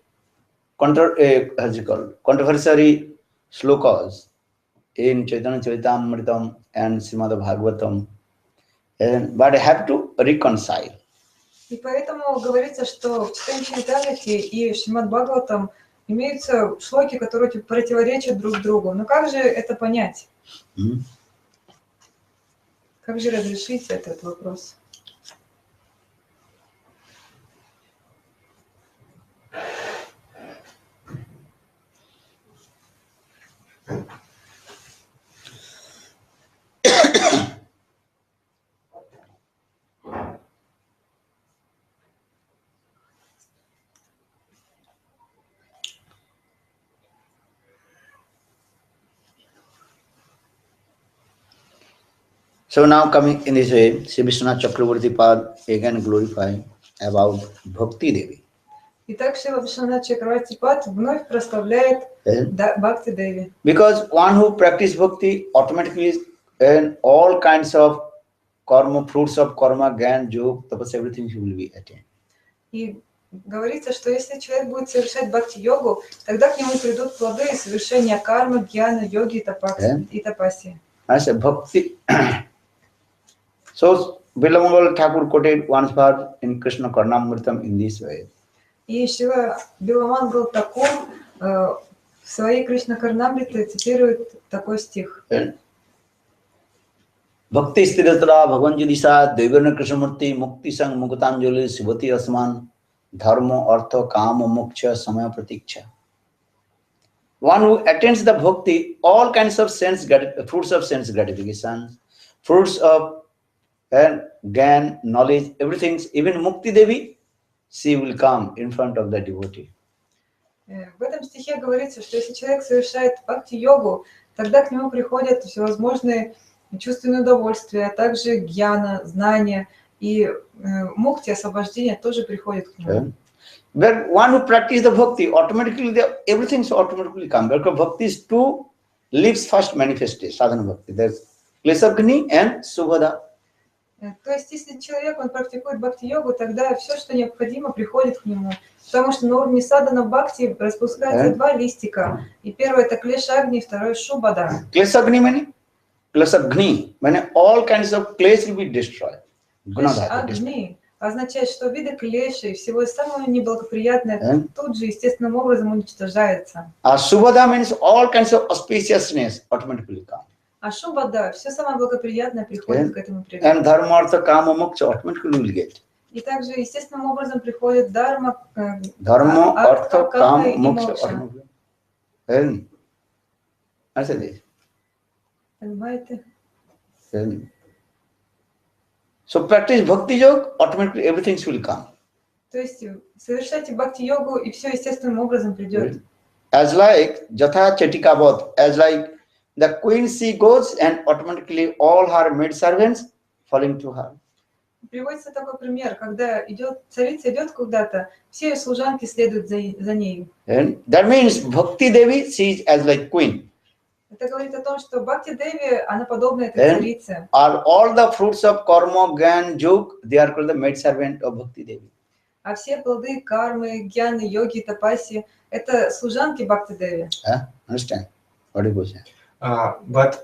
controversial slokas in Chaitanya Charitamrita and Srimad Bhagavatam, but I have to reconcile. И поэтому говорится, что в Чайтанья Чаритамрите и Шримад Бхагаватам имеются шлоки, которые противоречат друг другу. Но как же это понять? Как же разрешить этот вопрос? So now coming in this way, Sri Vishwanath Chakravarti Pad again glorify about Bhakti Devi. Итак, Шрила Вишванат Чакраварти Пад вновь прославляет Бхакти Деви. Because one who practice Bhakti automatically and all kinds of karma, fruits of karma, gyan, yog, tapas, everything he will be attained. И говорится, что если человек будет совершать бхакти-йогу, тогда к нему придут плоды совершения кармы, гьяна, йоги и тапаси. I say Bhakti. So Bilamangal Thakur quoted one verse in Krishna Karnamritam in this way. И Шрила Биламангал Такур в своей Кришна Карнамрите цитирует такой стих. Bhakti Stiratara Bhagavan Judisa Devarna Krishnamurti Mukti Sang Mukutanjali Sivati Asman dharma, artha, kama, moksha, samaya, pratiksha. One who attains the bhakti, all kinds of fruits of sense gratification, fruits of gyan, knowledge, everything, even Mukti Devi, she will come in front of the devotee. В этом стихе говорится, что если человек совершает бхакти-йогу, тогда к нему приходят всевозможные чувственные удовольствия, а также гьяна, знания, и мукти, освобождение тоже приходит к нему. But one who practices the bhakti, automatically everything automatically comes. Because bhakti is two leaves first manifested, sadhana bhakti. There's klesagni and subhada. То есть, если человек, он практикует бхакти-йогу, тогда все, что необходимо, приходит к нему. Потому что на уровне садхана бхакти распускаются два листика. И первое это клеша-агни, второе шубада. Klesagni meaning? Klesagni meaning all kinds of clays will be destroyed. Клеша-агни означает, что виды клеши, всего самого неблагоприятное тут же естественным образом уничтожается. Subhada means all kinds of auspiciousness automatically come. А шубада, все самое благоприятное приходит к этому предмету. And dharma, artha, kama, moksha automatically will get. И также естественным образом приходит дharma, artha, kama, и moksha. Понимаете? So practice bhakti yoga, automatically everything will come. То есть совершайте бхакти-йогу, и все естественным образом придет. As like Jatha Chatikavad, as like the queen she goes and automatically all her maid servants falling to her. Приводится такой пример, когда царица идет куда-то, все ее служанки следуют за ней. And that means Bhakti Devi, she is as like queen. Это говорит о том, что Бхакти Деви, она подобна этой царице. Are all the fruits of karma, gyan, yog, they are called the maid servant of Bhakti Devi. А все плоды кармы, гьяны, йоги, тапаси – это служанки Бхакти Деви. Understand? What do you say? But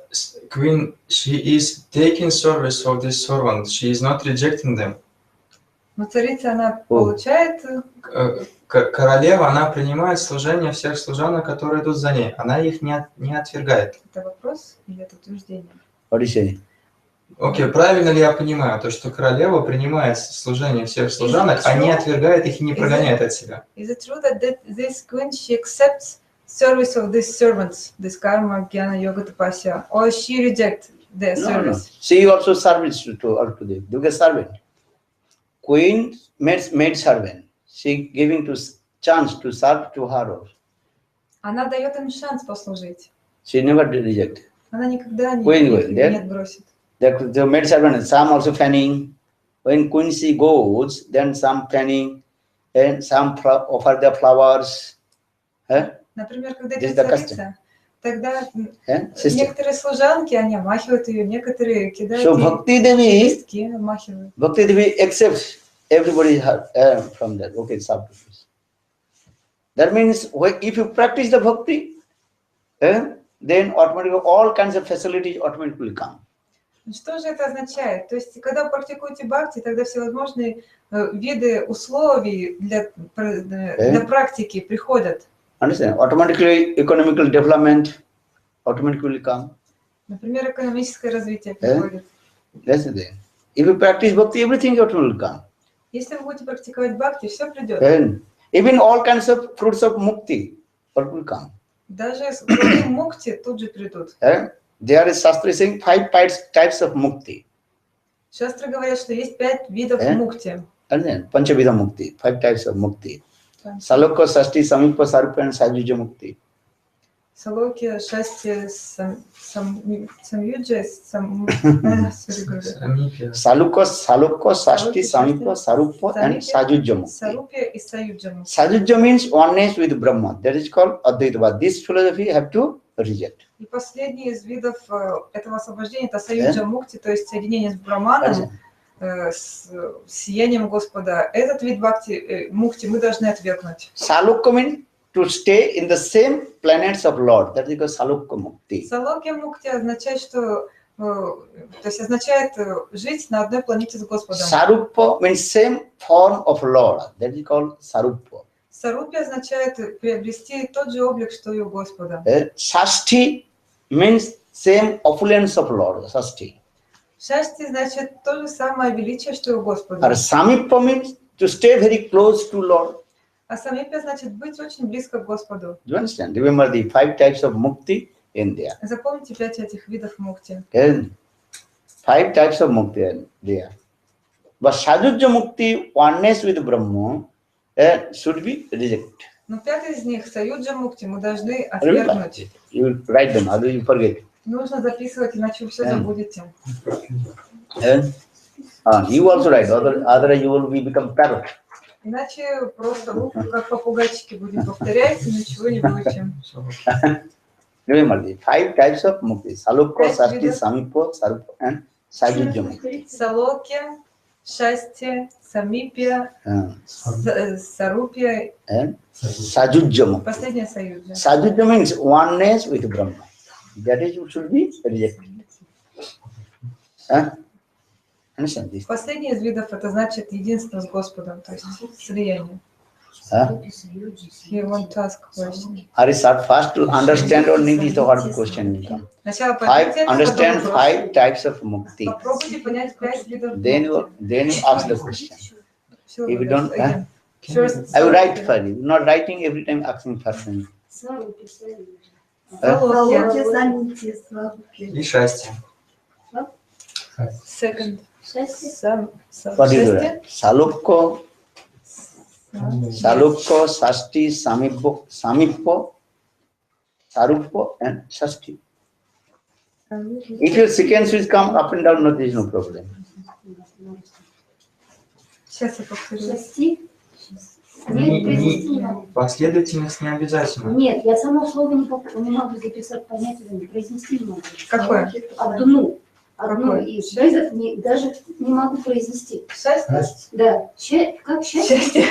queen, she is taking service of this servant. She is not rejecting them. Но царица, она получает... Королева, она принимает служение всех служанок, которые идут за ней. Она их не отвергает. Это вопрос или это утверждение? What do you say? Окей, правильно ли я понимаю, то, что королева принимает служение всех служанок, а не отвергает их и не прогоняет от себя? Is it true that this queen, she accepts service of these servants, this karma, jnana, yoga, tapasya, or she rejects their service? No. She also service to them. They get servant. Queen maid servant. She giving to chance to serve to her also. Она дает им шанс послужить. She never reject. Она никогда не отбросит. The maid servant, some also fanning. When queen she goes, then some fanning, and some offer the flowers. Например, когда идет царица, тогда некоторые служанки, они омахивают ее, некоторые кидают листки, омахивают. Bhakti Devi accepts everybody from that. Okay, substitutes. That means if you practice the bhakti, then automatically all kinds of facilities automatically come. Что же это означает? То есть, когда вы практикуете бхакти, тогда всевозможные виды условий для практики приходят. Understand? Automatically economical development automatically come. Например, экономическое развитие приходит. That's the thing. If you practice bhakti, everything automatically come. Если вы будете практиковать бхакти, все придет. Even all kinds of fruits of mukti will come. Даже плоды мукти тут же придут. There is Shastra saying 5 types of mukti. Шастры говорят, что есть 5 видов мукти. Panchavidha mukti, 5 types of mukti. Salokya, Shasti, Samikpa, Sarupa and Sajujya mukti. Salokya, Shasti, Samyuja, Salukya, Shasti, Samikpa, Sarupa and Sajujya mukti. Sarupya и Sayujya mukti. Sajujya means oneness with Brahma. That is called Advaita. This philosophy have to reject. И последний из видов этого освобождения это Sayujya мукти, то есть соединение с Брахманом, с сиянием Господа. Этот вид бхакти, мукти мы должны отвергнуть. Salukya means to stay in the same planets of Lord. That is called Salukya mukti. Салокья мукти означает, что означает жить на одной планете с Господом. Sarupa means same form of Lord. That is called Sarupa. Сарупья означает приобрести тот же облик, что и у Господа. Shasti means same opulence of Lord. Shasti. Шасти значит то же самое величие, что и у Господа. Samippa means to stay very close to Lord. А самипья значит быть очень близко к Господу. Do you understand? Remember the 5 types of mukti in there. Запомните 5 этих видов мукти. And 5 types of mukti are there. But sadhujya mukti, oneness with Brahma, should be rejected. Но 5 из них, саюджа мукти, мы должны Remember, отвергнуть. you write them, otherwise you forget. Нужно записывать, иначе вы все забудете. And you also write, otherwise you will become parrot. Иначе просто как попугайчики будем повторять и ничего не выучим. Remember the 5 types of mukti: salokya, sasti, samipya, sarupya, and sajujya mukti. Салокья, шастья, самипья, сарупья And sajujya mukti. последняя саюджа. Sajujya means oneness with Brahma. That is should be rejected. Understand this? Последний из видов это значит единство с Господом, то есть слияние. He want to ask question. Are you first to understand or need is the hard question will come. Сначала Understand 5 types of mukti. Попробуйте понять 5 видов. Then you ask the question. If you don't, First, I will write for you. Not writing every time asking person. И счастье. Second. What do you do? Salokya, Sasti, Samipya, Sarupya, and Sasti. If your sequences come up and down, no, there is no problem. Сейчас я повторю. Последовательность не обязательно. Нет, я само слово не могу записать, понять его, не произнести не могу. Какое? Одну из видов даже не могу произнести. Счастье? Да. Как счастье?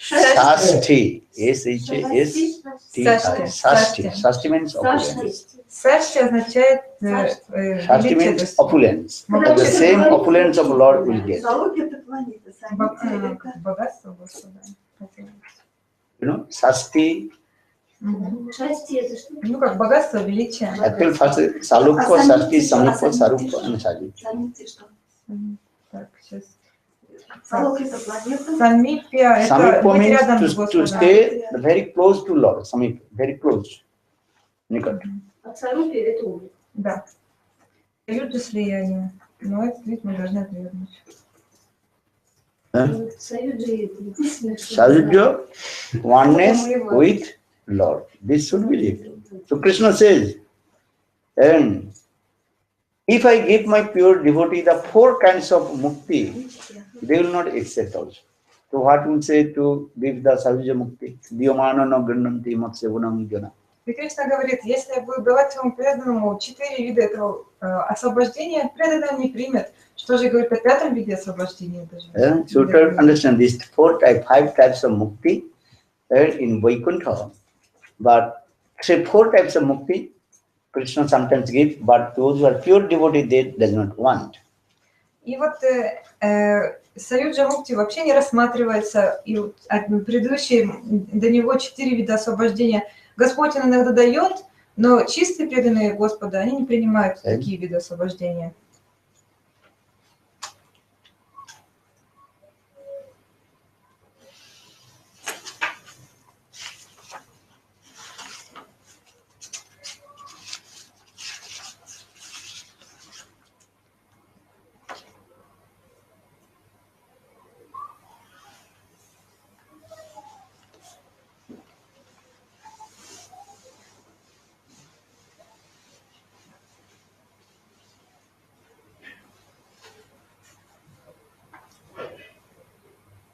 Sasti. S-H-A-S-T-I. Sasti means opulence. Сашти означает Sasti means opulence. The same opulence of Lord will get. Богатство Господа. You know, Sasti. Счастье это что? Ну как богатство, величие. Actually, first Salukya, Sasti, Samipya, Sarupya, and Sajujya. Так, сейчас. Самипья это Samipya быть рядом means с to Господом. stay very close to Lord. Samipya, very close. Nikat. Абсолютно это ум. Да. Саюджа слияние. Но этот вид мы должны отвергнуть. Sajujya, oneness with Lord. This should be it. So Krishna says, and if I give my pure devotee the 4 kinds of mukti, they will not accept also. So what will say to give the Sajujya mukti? Diyamana na grananti matsevunam jana. И Кришна говорит, если я буду давать своему преданному 4 вида этого освобождения, преданный не примет. Что же говорит о 5-м виде освобождения? So to understand these 5 types of mukti in Vaikuntha, but say 4 types of mukti, Krishna sometimes gives, but those who are pure devotees, they does not want. И вот Саюджа Мукти вообще не рассматривается, и предыдущие до него 4 вида освобождения Господь он иногда дает, но чистые преданные Господа, они не принимают такие виды освобождения.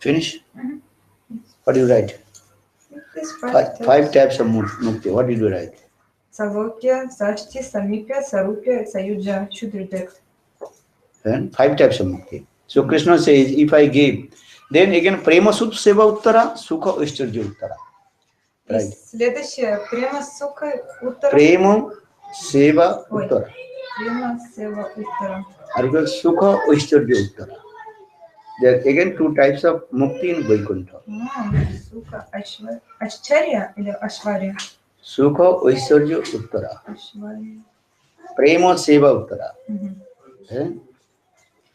Finish? What do you write? 5 types of mukti. What did you write? Salokya, Sashti, Samipya, Sarupya, Sayuja. Should reject. And 5 types of mukti. So Krishna says, if I give, then again Prema Sut Seva Uttara, Sukha Aishcharya Uttara. Right. Следующее, Према Сука Уттара. Prema Seva Uttara. Према Сева Уттара. Argal Sukha Aishcharya Uttara. There are again 2 types of mukti in Vaikuntha. Сука Ашчарья или Ашварья? Sukha Aishcharya Uttara. Ашварья. Prema Seva Uttara.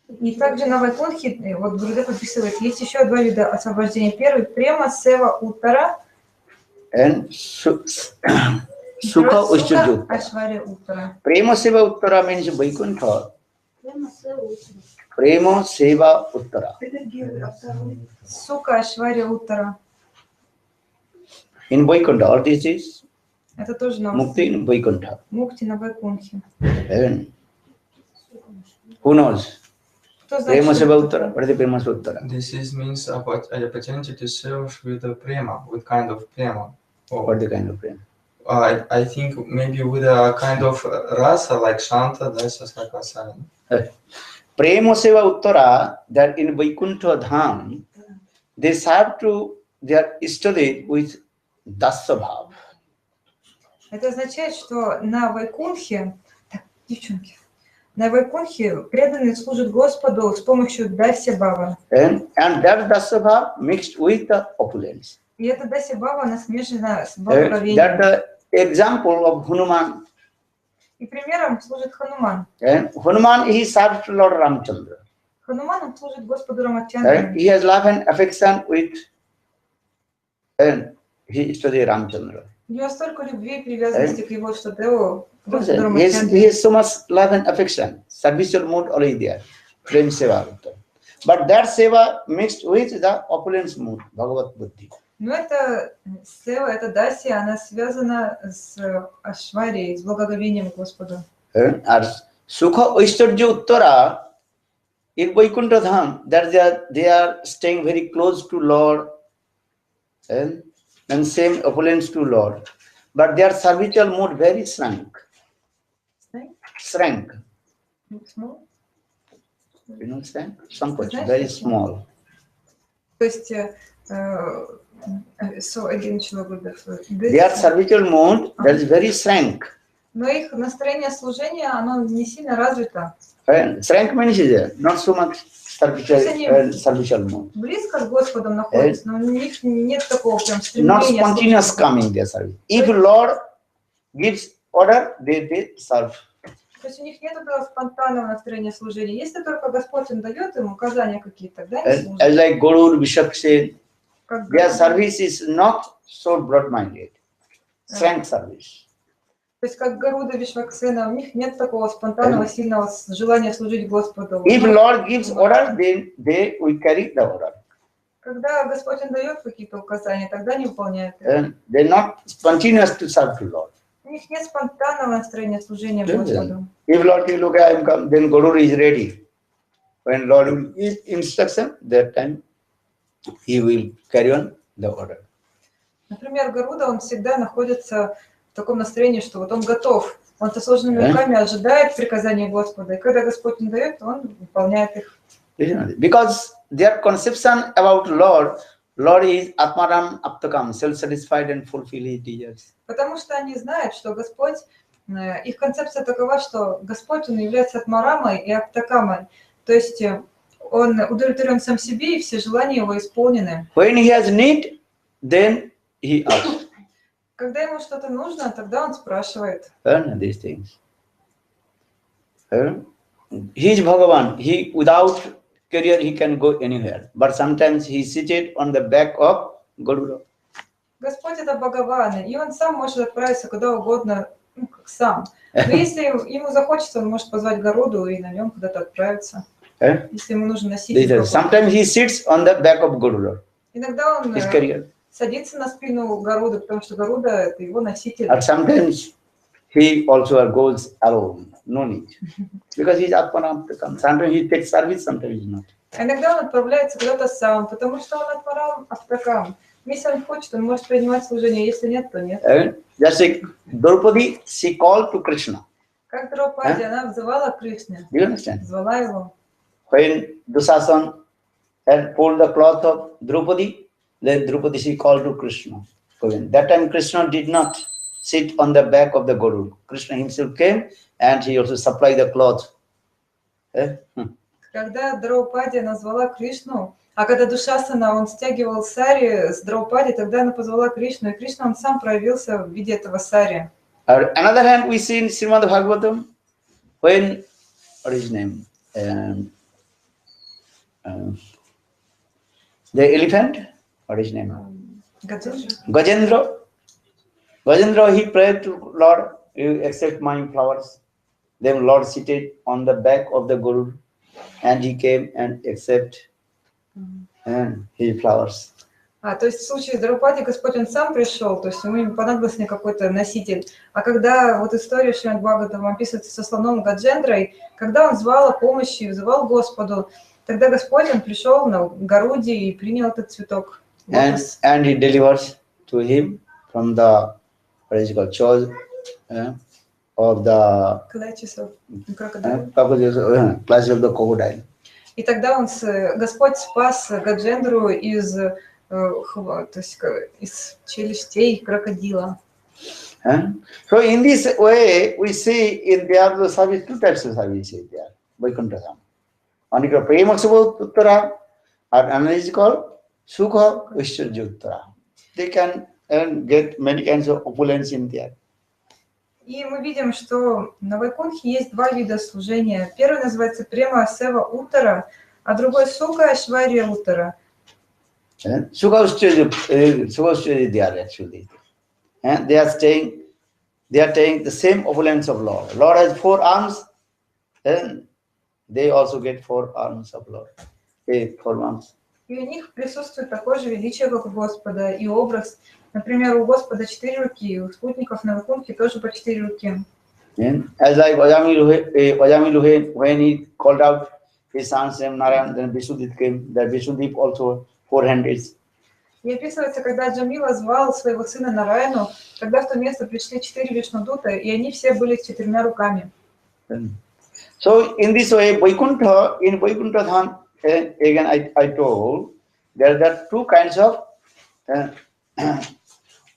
И также на Вайкунхе, вот Гурудев описывает, есть еще два вида освобождения. Первый – према сева уттара. And Sukha Ushchurya. Ашваря уттара. Prema Seva Uttara means Vaikuntha. Прямо с утра. Prema Seva Uttara. Сука Ашваря уттара. In Vaikuntha, all this is Это тоже на Mukti in Vaikuntha. Мукти на Вайкунхе. And who knows? Кто Prema знает, Seva что Uttara. What is the Prema Seva Uttara? This is means about an opportunity to serve with a prema, with kind of prema. What the kind of prema? I think maybe with a kind of rasa like Shanta, that's just like Vasana. Prema Seva Uttara, that in Vaikuntha Dham, they serve to their Istade with Dasa Bhav. Это означает, что на Вайкунхе, так, девчонки, на Вайкунхе преданные служат Господу с помощью Дасья Бава. And that Dasa Bhav mixed with the opulence. И эта Дасья Бава, она смешана с That благоговением. the example of Hanuman. И примером служит Хануман. And Hanuman, he served to Lord Ramchandra. Хануман служит Господу And Рамачандре. he has love and affection with and he studied Ramchandra. У него столько любви и привязанности к его Штадеву, к Господу He Рамачандре. has so much love and affection. Servicial mood already there. Prem seva. But that seva mixed with the opulence mood, Bhagavat Buddhi. Но это Сева, это Дасия, она связана с Ашварией, с благоговением к Господу. And Sukha Aishwarya Uttara in Vaikuntha Dham, that they are staying very close to Lord and same opulence to Lord. But their servicial mood very shrank. Shrank. Small? You know shrank? Sankoch, very small. То есть, so again, Their servicial mood that is very shrank. Но их настроение служения, оно не сильно развито. And shrank means not so much servicial mood. Близко с Господом находятся, но у них нет такого прям Not стремления. spontaneous coming their service. If Lord gives order, they serve. То есть у них нет этого спонтанного настроения служения. Если только Господь им дает им указания какие-то, тогда они служат. As like Guru Bishop said, Как their Гуру- service is not so broad-minded. Shrank service. То есть как Гаруда Вишваксена, у них нет такого спонтанного, сильного желания служить Господу. If Lord gives order, then they will carry the order. Когда Господь им дает какие-то указания, тогда они выполняют их. And they're not spontaneous to serve to Lord. У них нет спонтанного настроения служения Господу. If Lord will look at him come, then Guru is ready. When Lord will give instruction, that time he will carry on the order. Например, Гаруда, он всегда находится в таком настроении, что вот он готов. Он со сложными руками ожидает приказания Господа. И когда Господь им дает, он выполняет их. Because their conception about Lord is Atmaram Aptakam, self-satisfied and fulfill his desires. Потому что они знают, что Господь, их концепция такова, что Господь, он является Атмарамой и Аптакамой. То есть он удовлетворен сам себе, и все желания его исполнены. When he has need, then he asks. Когда ему что-то нужно, тогда он спрашивает. And these things. He is Bhagavan. He without career he can go anywhere. But sometimes he is seated on the back of Garuda. Господь это Бхагаван, и он сам может отправиться куда угодно, ну, как сам. Но если ему захочется, он может позвать Гаруду и на нем куда-то отправиться. Если ему нужно носить. Sometimes he sits on the back of Garuda. Иногда он His career. садится на спину Гаруды, потому что Гаруда это его носитель. And sometimes he also goes alone. No need. Because he is Atmanam. Sometimes he takes service, sometimes he not. А иногда он отправляется куда-то сам, потому что он Атмарам Аптакам. Если он хочет, он может принимать служение, если нет, то нет. Just like Draupadi, she called to Krishna. Как Драупади, она взывала к Кришне. Do you understand? Звала его. When Dusasan had pulled the cloth of Draupadi, then Draupadi she called to Krishna. That time Krishna did not sit on the back of the Guru. Krishna himself came and he also supplied the cloth. Когда Драупади назвала Кришну, а когда Душасана, он стягивал сари с Драупади, тогда она позвала Кришну, и Кришна, он сам проявился в виде этого сари. On another hand, we see in Srimad Bhagavatam, when, what is his name? the elephant, what is his name? Гаджендра. Gajendra, he prayed to Lord, you accept my flowers. Then Lord seated on the back of the Guru and he came and accept his flowers. То есть в случае с Драупади Господь он сам пришел, то есть ему не понадобился какой-то носитель. А когда вот история Шримад Бхагаватам описывается со слоном Гаджендрой, когда он звал о помощи, взывал к Господу, тогда Господь он пришел на Гаруди и принял этот цветок. And he delivers to him from the what is it called, jaws of the Clutches of crocodile. Clutches of the crocodile. И тогда Господь спас Гаджендру из челюстей крокодила. So in this way, we see in there the service, two types of services there. Vaikuntha Dham. One is called Prema Subha Uttara, and another is called Sukha Vishwajya Uttara. They can get many kinds of opulence in there. И мы видим, что на Вайкунхе есть два вида служения. Первый называется Према Сева Уттара, а другой Сука Ашвария Уттара. Sukha Vishwajya they are actually. And they are taking the same opulence of Lord. Lord has 4 arms, then they also get 4 arms of Lord. 4 arms. И у них присутствует такое же величие, как у Господа, и образ. Например, у Господа 4 руки, у спутников на Вайкунхе тоже по 4 руки. As like Vajamiluhe, when he called out his son's name Narayan, then Vishudip came. That Vishudip also 4 hands. И описывается, когда Джамила звал своего сына Нараяну, тогда в то место пришли 4 Вишнудута, и они все были с 4 руками. So in this way, in Vaikuntha Dham, again I told, there are 2 kinds of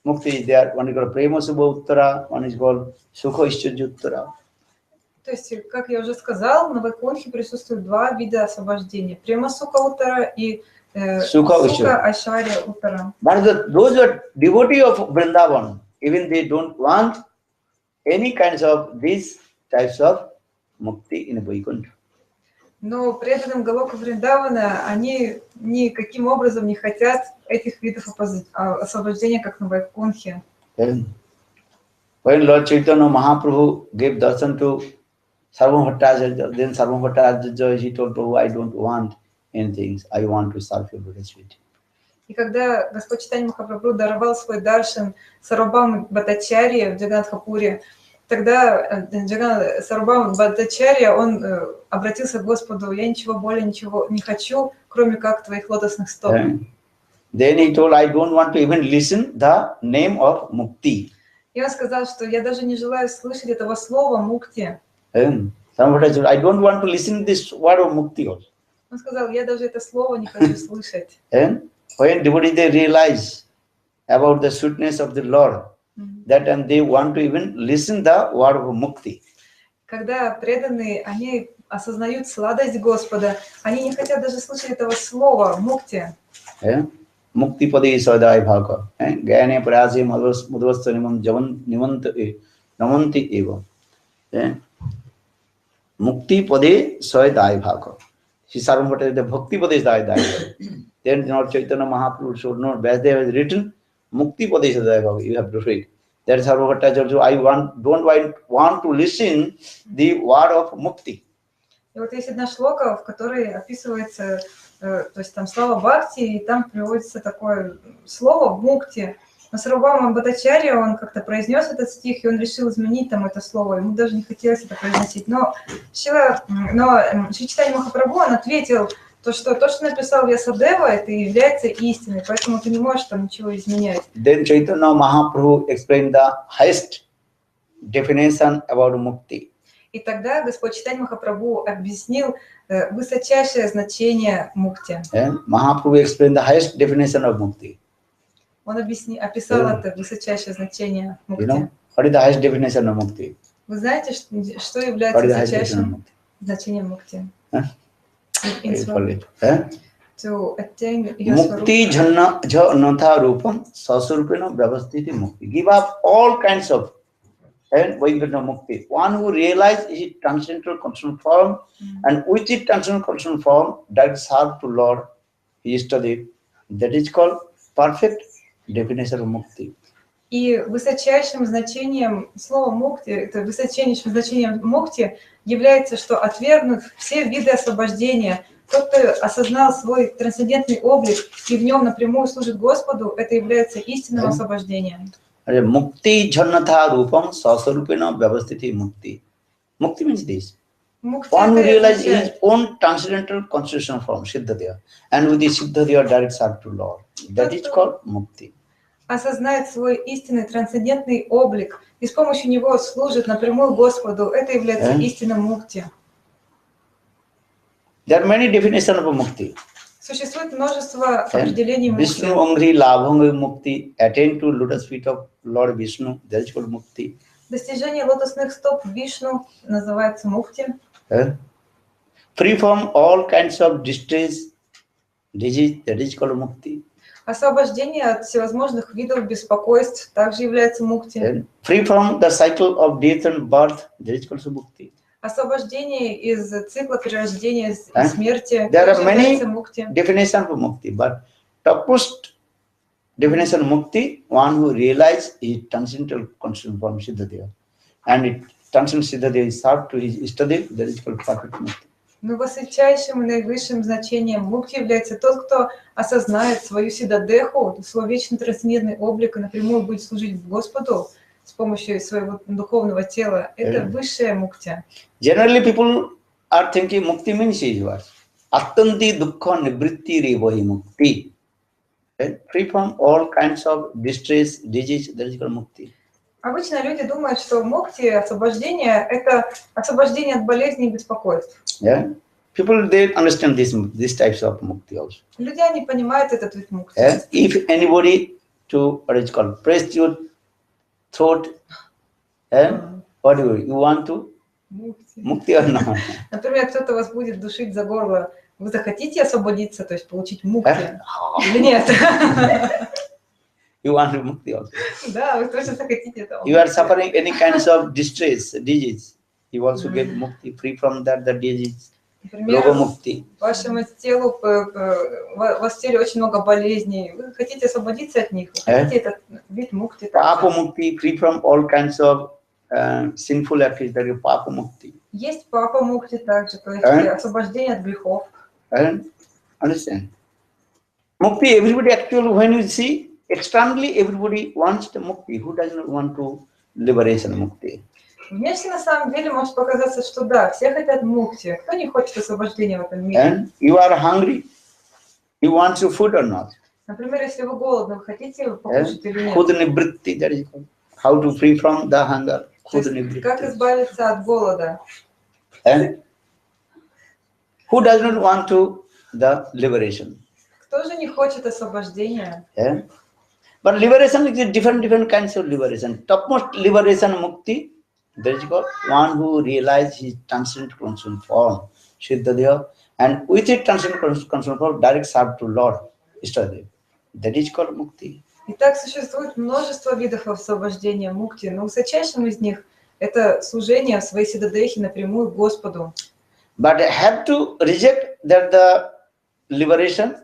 mukti there. One is called Prema Subha Uttara, one is called Sukha Vishwajya Uttara. То есть, как я уже сказал, на Вайкунхе присутствуют 2 вида освобождения. Према Сука Уттара и Сука Ашвария Уттара. But those are devotees of Vrindavan, even they don't want any kinds of these types of mukti in Vaikuntha. Но преданным Галока Вриндавана они никаким образом не хотят этих видов освобождения, как на Вайкунхе. When Lord Chaitanya Mahaprabhu gave darshan to Sarvabhauma Bhattacharya, then Sarvabhauma Bhattacharya, he told Prabhu, I don't want anything, I want to serve your lotus feet. И когда Господь Чайтанья Махапрабху даровал свой даршан Сарвабхауме Бхаттачарье в Джаганнатхапуре, тогда Сарвабхаума Бхаттачарья, он обратился к Господу: я более ничего не хочу, кроме как твоих лотосных стоп. Then he told, I don't want to even listen the name of Mukti. И он сказал, что я даже не желаю слышать этого слова мукти. I don't want to listen this word of Mukti also. Он сказал, я даже это слово не хочу слышать. And when devotees they realize about the sweetness of the Lord, that and they want to even listen the word of Mukti. Когда преданные, они осознают сладость Господа, они не хотят даже слышать этого слова мукти. Mukti pade sadai bhaka. Gyane prayase madhvastha namanti eva. Mukti pade sadai bhaka. She Sarvabhauma the bhakti pade sadai bhaka. Then Lord Chaitanya Mahaprabhu showed no, as they have written, Mukti pade sadai bhaka. You have to read. That is Sarvabhauma also. I don't want to listen the word of Mukti. И вот есть одна шлока, в которой описывается, то есть там слава Бхакти, и там приводится такое слово мукти. Но Сарвабхаума Бхаттачарья, он как-то произнес этот стих, и он решил изменить там это слово. Ему даже не хотелось это произносить. Но Шри Чайтанья Махапрабху, он ответил, что написал Вьясадева, это и является истиной, поэтому ты не можешь там ничего изменять. Then Chaitanya Mahaprabhu explained the highest definition about mukti. И тогда Господь Чайтанья Махапрабху объяснил высочайшее значение мукти. Mahaprabhu explained the highest definition of mukti. Он описал это высочайшее значение мукти. You know, what is the highest definition of mukti? Вы знаете, что является высочайшим значением мукти? To attain Mukti jhanatha rupam sasarupena vyavasthiti mukti. Give up all kinds of and Vaibhava Mukti. One who realizes his transcendental conditional form, and with his transcendental conditional form, that serve to Lord, yesterday. That is called perfect definition of Mukti. И высочайшим значением слова мукти, это высочайшим значением мукти является, что отвергнув все виды освобождения, тот, кто осознал свой трансцендентный облик и в нем напрямую служит Господу, это является истинным освобождением. Mukti jhanatha rupam sasarupena vyavasthiti mukti. Mukti means this. One who realizes his own transcendental constitutional form, Siddhadeva, and with the Siddhadeva direct serve to Lord. That is called Mukti. Осознает свой истинный трансцендентный облик и с помощью него служит напрямую Господу, это является истинным мукти. There are many definitions of Mukti. Существует множество определений мукти. Vishnu Angri Labhanga Mukti, attain to lotus feet of Lord Vishnu, that is called Mukti. Достижение лотосных стоп Вишну называется мукти. Free from all kinds of distress, disease, that is called Mukti. Освобождение от всевозможных видов беспокойств также является мукти. Free from the cycle of death and birth, that is called Mukti. Освобождение из цикла перерождения и смерти There также are many является мукти. definitions of Mukti, but topmost definition of Mukti, one who realizes his transcendental constitutional form Siddhadeva, and it transcendental Siddhadeva is served to his Ishtadev, that is called perfect Mukti. Но высочайшим и наивысшим значением мукти является тот, кто осознает свою сиддадеху, свой вечный трансцендентный облик и напрямую будет служить Господу с помощью своего духовного тела. Это высшая мукти. Generally, people are thinking Mukti means is what? Attanti dukkha nivritti revahi Mukti. Free from all kinds of distress, disease, that is called Mukti. Обычно люди думают, что мукти, освобождение, это освобождение от болезней и беспокойств. Yeah, people they understand these types of Mukti also. Люди не понимают этот вид мукти. If anybody to what is called press your throat, what do you want to Mukti or not? Например, кто-то вас будет душить за горло, вы захотите освободиться, то есть получить мукти или нет? You want Mukti also. Да, вы тоже захотите этого. You are suffering any kinds of distress, disease. You also get Mukti, free from that, the disease. Например, Roga Mukti. вашему телу, у вас в теле очень много болезней. Вы хотите освободиться от них, вы хотите этот вид мукти. Papa Mukti, free from all kinds of sinful activities, that is Papa Mukti. Есть папа мукти также, то есть освобождение от грехов. Understand? Mukti, everybody actually, when you see, externally everybody wants the Mukti. Who does not want to liberation Mukti? Внешне, на самом деле, может показаться, что да, все хотят мукти. Кто не хочет освобождения в этом мире? And you are hungry. You want your food or not? Например, если вы голодны, вы хотите покушать или нет? Khudnibritti, that is called. How to free from the hunger. Как избавиться от голода? And who does not want to the liberation? Кто же не хочет освобождения? But liberation is different kinds of liberation. Topmost liberation Mukti, that is called one who realizes his transcendental constitutional form, Siddhadeva, and with his transcendental constitutional form, direct serve to Lord, Ishtadev. That is called Mukti. Итак, существует множество видов освобождения мукти, но высочайшим из них это служение в своей сиддадехе напрямую Господу. But have to reject that the liberation,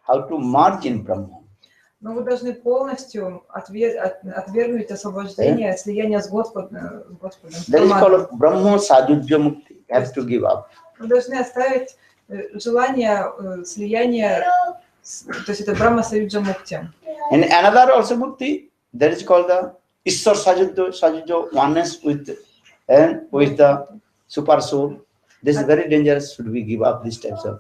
how to merge in Brahma. Но вы должны полностью отвергнуть освобождение, слияние с Господом. That is called Brahma Sajujya Mukti. Have to give up. Вы должны оставить желание слияния, то есть это Брахма Саюджа Мукти. And another also Mukti, that is called the Ishwar Sajujya oneness with the super soul. This is very dangerous. Should we give up these types of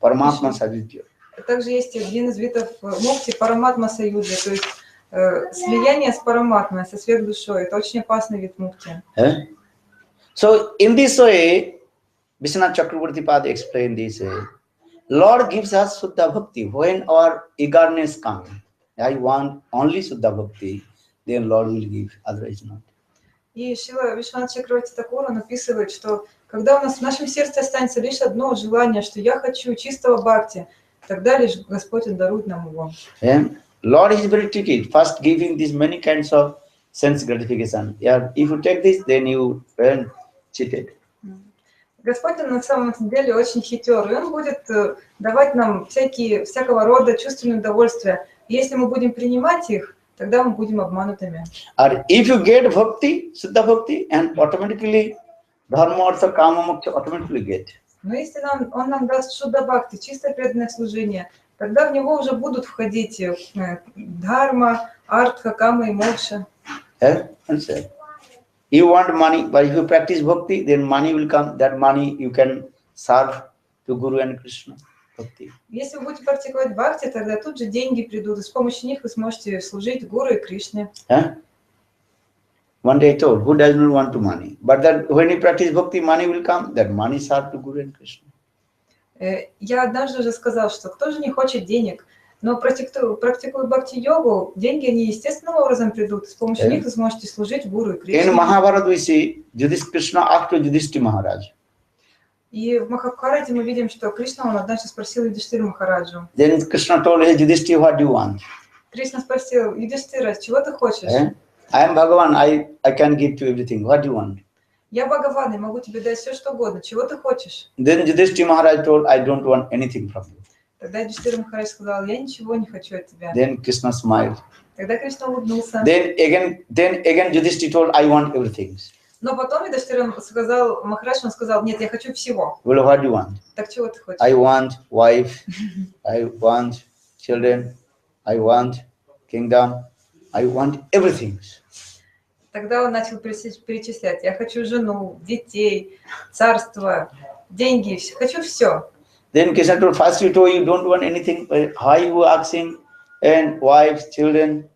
Paramatma Sajujya? Также есть один из видов мукти Параматма Саюджа, то есть слияние с Параматмой, со сверхдушой. Это очень опасный вид мукти. So in this way, Vishwanath Chakravarti Pada explained this way. Lord gives us Suddha Bhakti when our eagerness comes. I want only Suddha Bhakti, then Lord will give, otherwise not. И Шрила Вишванат Чакраварти Такур написывает, что когда у нас в нашем сердце останется лишь одно желание, что я хочу чистого бхакти, тогда лишь Господь дарует нам его. Lord is very tricky. First giving these many kinds of sense gratification. Yeah, if you take this, then you earn cheated. Господь, он на самом деле очень хитер, и Он будет давать нам всякого рода чувственные удовольствия. Если мы будем принимать их, тогда мы будем обманутыми. Or if you get bhakti, Siddha bhakti, and automatically dharma, artha, kama, moksha automatically get. Но если Он нам даст шудда бхакти, чистое преданное служение, тогда в него уже будут входить дхарма, артха, кама и мокша. You want money, but if you practice bhakti, then money will come. That money you can serve to Guru and Krishna. Bhakti. Если вы будете практиковать бхакти, тогда тут же деньги придут, и с помощью них вы сможете служить Гуру и Кришне. One day I told, who does not want to money? But that when you practice bhakti, money will come. That money serve to Guru and Krishna. Я однажды уже сказал, что кто же не хочет денег, но практикуя бхакти-йогу, деньги, они естественным образом придут, с помощью них вы сможете служить Гуру и Кришне. In Mahabharata we see Krishna asked Yudhishthira Maharaj. И в Махабхарате мы видим, что Кришна, он однажды спросил Юдхиштиру Махараджу. Then Krishna told, hey Yudhishthira, what do you want? Кришна спросил, Юдхиштира, чего ты хочешь? I am Bhagavan, I can give you everything. What do you want? Я Бхагаван, я могу тебе дать все, что угодно. Чего ты хочешь? Then Yudhishthira Maharaj told, I don't want anything from you. Тогда Юдхиштира Махарадж сказал, я ничего не хочу от тебя. Then Krishna smiled. Тогда Кришна улыбнулся. Then again Yudhishthira told, I want everything. Но потом Юдхиштира сказал, Махарадж, он сказал, нет, я хочу всего. Well, what do you want? Так чего ты хочешь? I want wife, I want children, I want kingdom, I want everything. Тогда он начал перечислять, я хочу жену, детей, царство, деньги, хочу все. Then Krishna told, first you told you don't want anything, why you were asking, and wife, children,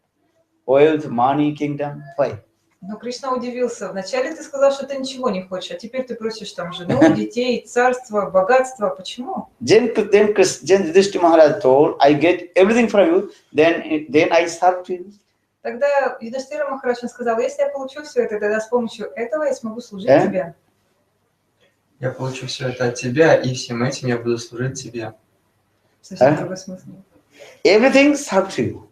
wealth, money, kingdom, why? Но Кришна удивился. Вначале ты сказал, что ты ничего не хочешь, а теперь ты просишь там жену, детей, царство, богатство. Почему? Then Yudhishthira Maharaj told, I get everything from you, then I serve to you. Тогда Юдхиштира Махарадж сказал, если я получу все это, тогда с помощью этого я смогу служить тебе. Я получу все это от тебя, и всем этим я буду служить тебе. Совсем другой смысл. Everything serve to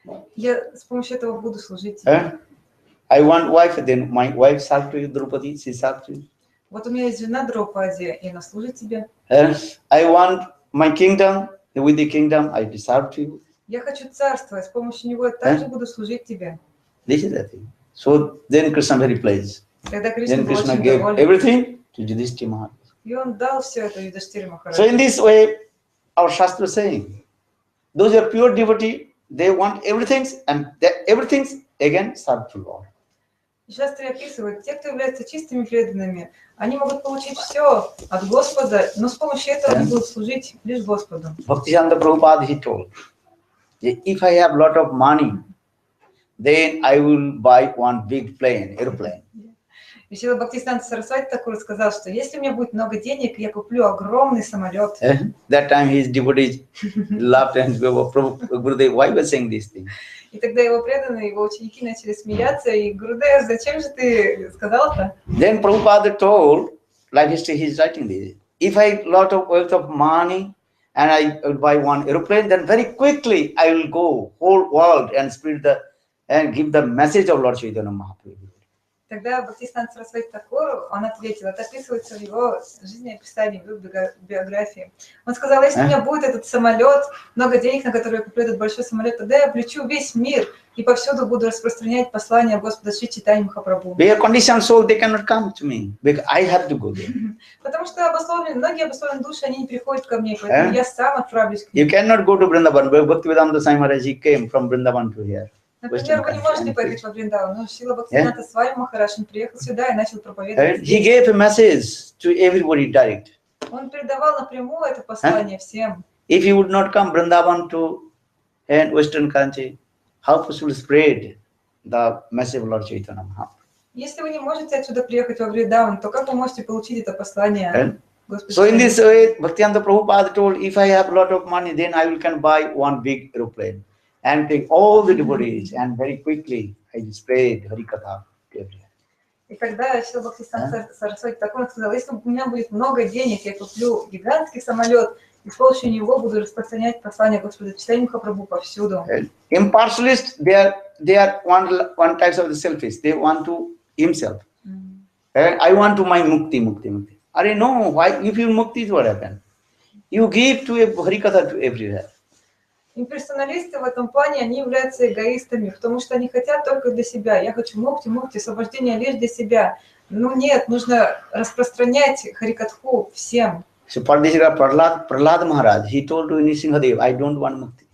you. Я с помощью этого буду служить тебе. I want wife, then my wife serve to you, Draupadi, she serve to you. Вот у меня есть жена Драупади, и она служит тебе. I want my kingdom, with the kingdom I serve to you. Я хочу царство, и с помощью него я также буду служить тебе. This is the thing. So then Krishna very pleased. Тогда Кришна Then был Krishna очень gave доволен. everything to Yudhishthira Maharaj. И он дал все это Юдхиштире Махараджу. So in this way, our Shastra saying, those who are pure devotee, they want everything, and everything again serve to Lord. Шастры описывают, те, кто являются чистыми преданными, они могут получить все от Господа, но с помощью этого они будут служить лишь Господу. Bhaktivinoda Prabhupada, he told, if I have lot of money, then I will buy one big plane, airplane. И Шрила Бхактисиданта Сарасвати Такур сказал, что если у меня будет много денег, я куплю огромный самолет. That time his devotees laughed and Gurudev, why were saying this thing? И тогда его преданные, его ученики начали смеяться, и Гурудев, зачем же ты сказал это? Then Prabhupada told, like history, he's writing this, if I have lot of wealth of money and I will buy one airplane, then very quickly I will go whole world and give the message of Lord Chaitanya Mahaprabhu. Тогда Бхактисиданта Сарасвати Такур, он ответил, это описывается в его жизнеописании, в его биографии. Он сказал, если у меня будет этот самолет, много денег, на который я куплю этот большой самолет, тогда я облечу весь мир и повсюду буду распространять послание Господа Шри Чайтаньи Махапрабху. They are conditioned soul, they cannot come to me, because I have to go there. Потому что многие обусловленные души, они не приходят ко мне, поэтому я сам отправлюсь к ним. You cannot go to Vrindavan. Bhaktivedanta Swami Maharaj, he came from Vrindavan to here. Например, вы не можете поехать во Вриндаван, но Шрила Бхактивинода Свами Махарадж, он приехал сюда и начал проповедовать. He gave a message to everybody direct. Он передавал напрямую это послание всем. If he would not come Vrindavan to Western country, how possible spread the message of Lord Chaitanya Mahaprabhu? Если вы не можете отсюда приехать во Вриндаван, то как вы можете получить это послание? So in this way, Bhaktivinoda Prabhupada told, if I have a lot of money, then I can buy one big aeroplane and take all the devotees, and very quickly I spread Harikatha to everyone. И когда Шрила Бхактисиданта Сарасвати Такур сказал, если у меня будет много денег, я куплю гигантский самолет, и с помощью него буду распространять послание Господа Чайтаньи Махапрабху повсюду. Impartialists, they are one type of the selfish. They want to himself. I want to my mukti. I know why. If you mukti, what happened? You give to a harikatha to everywhere. Имперсоналисты в этом плане, они являются эгоистами, потому что они хотят только для себя. Я хочу мукти, освобождение лишь для себя. Ну нет, нужно распространять харикатху всем. So for this, Prahlad Maharaj, he told to Nrsimhadev, I don't want mukti.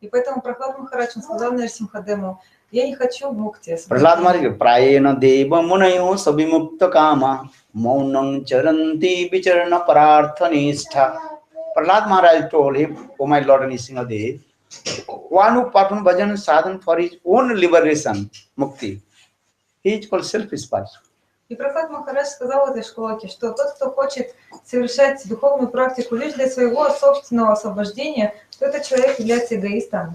И поэтому Прахлад Махарадж сказал Нарсимхадему, я не хочу мукти. Prahlad Maharaj, Prayena deva munayo sabhimukta kama maunam charanti vicharana pararthanistha. Prahlad Maharaj told him, oh my Lord Nrsimhadev, one who performs bhajan sadhan for his own liberation, mukti, he is called selfish person. И Прахлад Махарадж сказал этой шлоке, что тот, кто хочет совершать духовную практику лишь для своего собственного освобождения, то этот человек является эгоистом.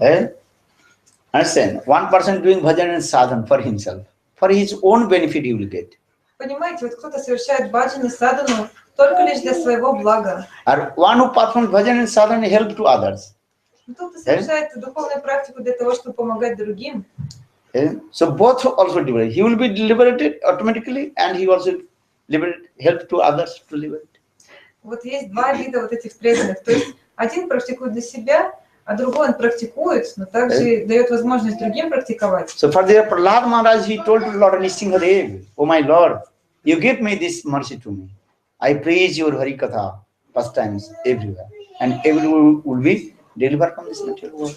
Understand? One person doing bhajan and sadhan for himself, for his own benefit he will get. Понимаете, вот кто-то совершает баджан и садану только лишь для своего блага. Or one who performs bhajan and sadhana help to others. Кто-то совершает духовную практику для того, чтобы помогать другим. So both also liberated. He will be liberated automatically, and he also help to others to liberate. Вот есть два вида вот этих преданных. То есть один практикует для себя, а другой он практикует, но также дает возможность другим практиковать. So for the Prahlad Maharaj, he told to Lord Nrsimhadev, oh my Lord, you give me this mercy to me. I praise your Harikatha pastimes everywhere, and everyone will be delivered from this material world.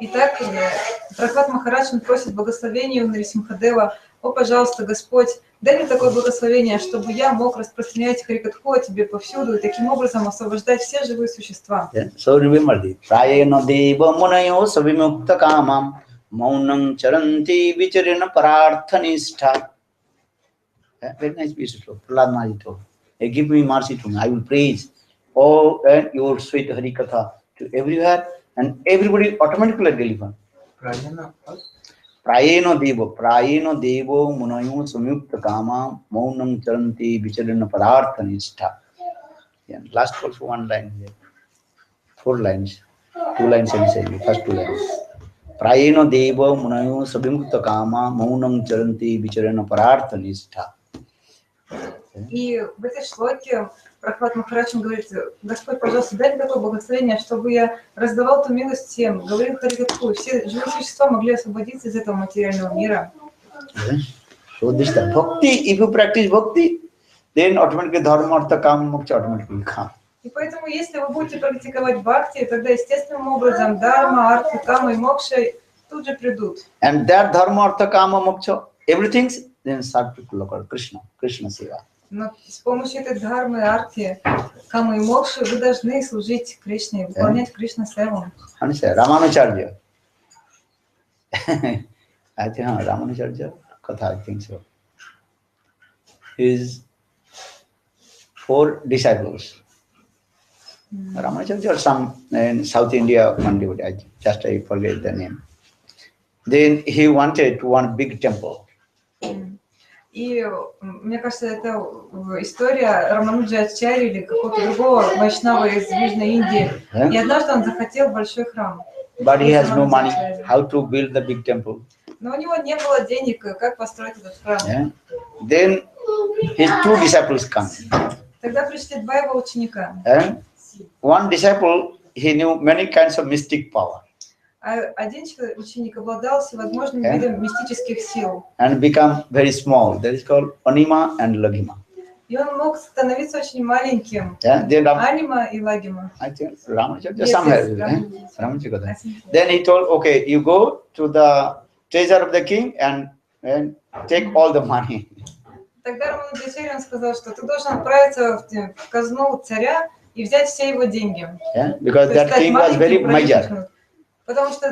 Итак, Прахлад Махарадж он просит благословения у Нарисимхадева. О, пожалуйста, Господь, дай мне такое благословение, чтобы я мог распространять Харикатху о Тебе повсюду и таким образом освобождать все живые существа. So remember this. Prayena deva munayo savimukta kamam maunam charanti vicharena pararthanistha. Very nice piece of Prahlad Maharaj told. Give me mercy to me. I will praise all your sweet Harikatha to everywhere, and everybody automatically delivered. Prayena devo munayo samyukta kama maunam charanti vicharena pararthanistha. Last also one line here. 4 lines. 2 lines and say first 2 lines. Prayena devo munayo samyukta kama maunam charanti vicharena pararthanistha. И в этой шлоке Прахлад Махарадж говорит, Господь, пожалуйста, дай мне такое благословение, чтобы я раздавал ту милость всем, говорил Харикатху, все живые существа могли освободиться из этого материального мира. So this time, bhakti, if you practice bhakti, then automatically dharma, artha, kama, moksha automatically come. И поэтому, если вы будете практиковать бхакти, тогда естественным образом дharma, артха, кама и мокша тут же придут. And that dharma, artha, kama, moksha, everything, then start to look at Krishna seva. Но с помощью этой дхармы, арти, камы и мокши вы должны служить Кришне, выполнять Кришна севу. Ramanujarya. I think Ramanujarya Katha, I think so. His 4 disciples. Ramanujarya or some in South India, one devotee, I forget the name. Then he wanted one big temple. И мне кажется, это история Рамануджа Ачарьи или какого-то другого вайшнава из Южной Индии. И однажды он захотел большой храм. But he has no money. How to build the big temple? Но у него не было денег, как построить этот храм. Then his 2 disciples come. Тогда пришли 2 его ученика. One disciple, he knew many kinds of mystic power. А один ученик обладал всевозможными видами мистических сил. And become very small. That is called Anima and Lagima. И он мог становиться очень маленьким. Анима и Лагима. I think Ramanuja somewhere. Ramanuja. Then he told, okay, you go to the treasure of the king and take all the money. Тогда Рамануджа Ачарья он сказал, что ты должен отправиться в казну царя и взять все его деньги. Because that king was very major. Потому что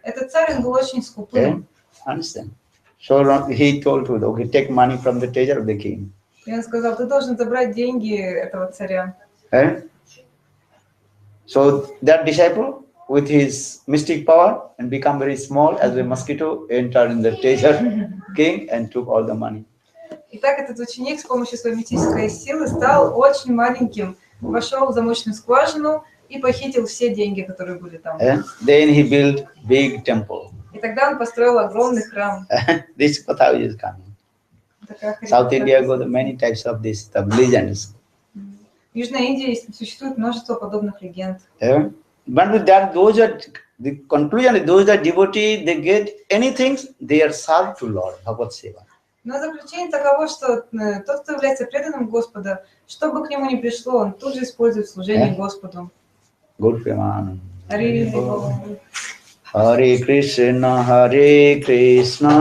этот царь, он был очень скупым. Understand? So he told to, okay, take money from the treasure of the king. И он сказал, ты должен забрать деньги этого царя. So that disciple, with his mystic power, and become very small as a mosquito, entered in the treasure king and took all the money. И так этот ученик с помощью своей мистической силы стал очень маленьким, вошел в замочную скважину и похитил все деньги, которые были там. Then he built big temple. И тогда он построил огромный храм. This Katha is coming. South India got many types of this, the legends. В Южной Индии существует множество подобных легенд. But with that, those are the conclusion. Those are devotees. They get anything. They are served to Lord. Bhagavad Seva. Но заключение таково, что тот, кто является преданным Господа, что бы к нему ни пришло, он тут же использует служение Господу. Good Preman. Хари Hare Krishna, Hare Krishna,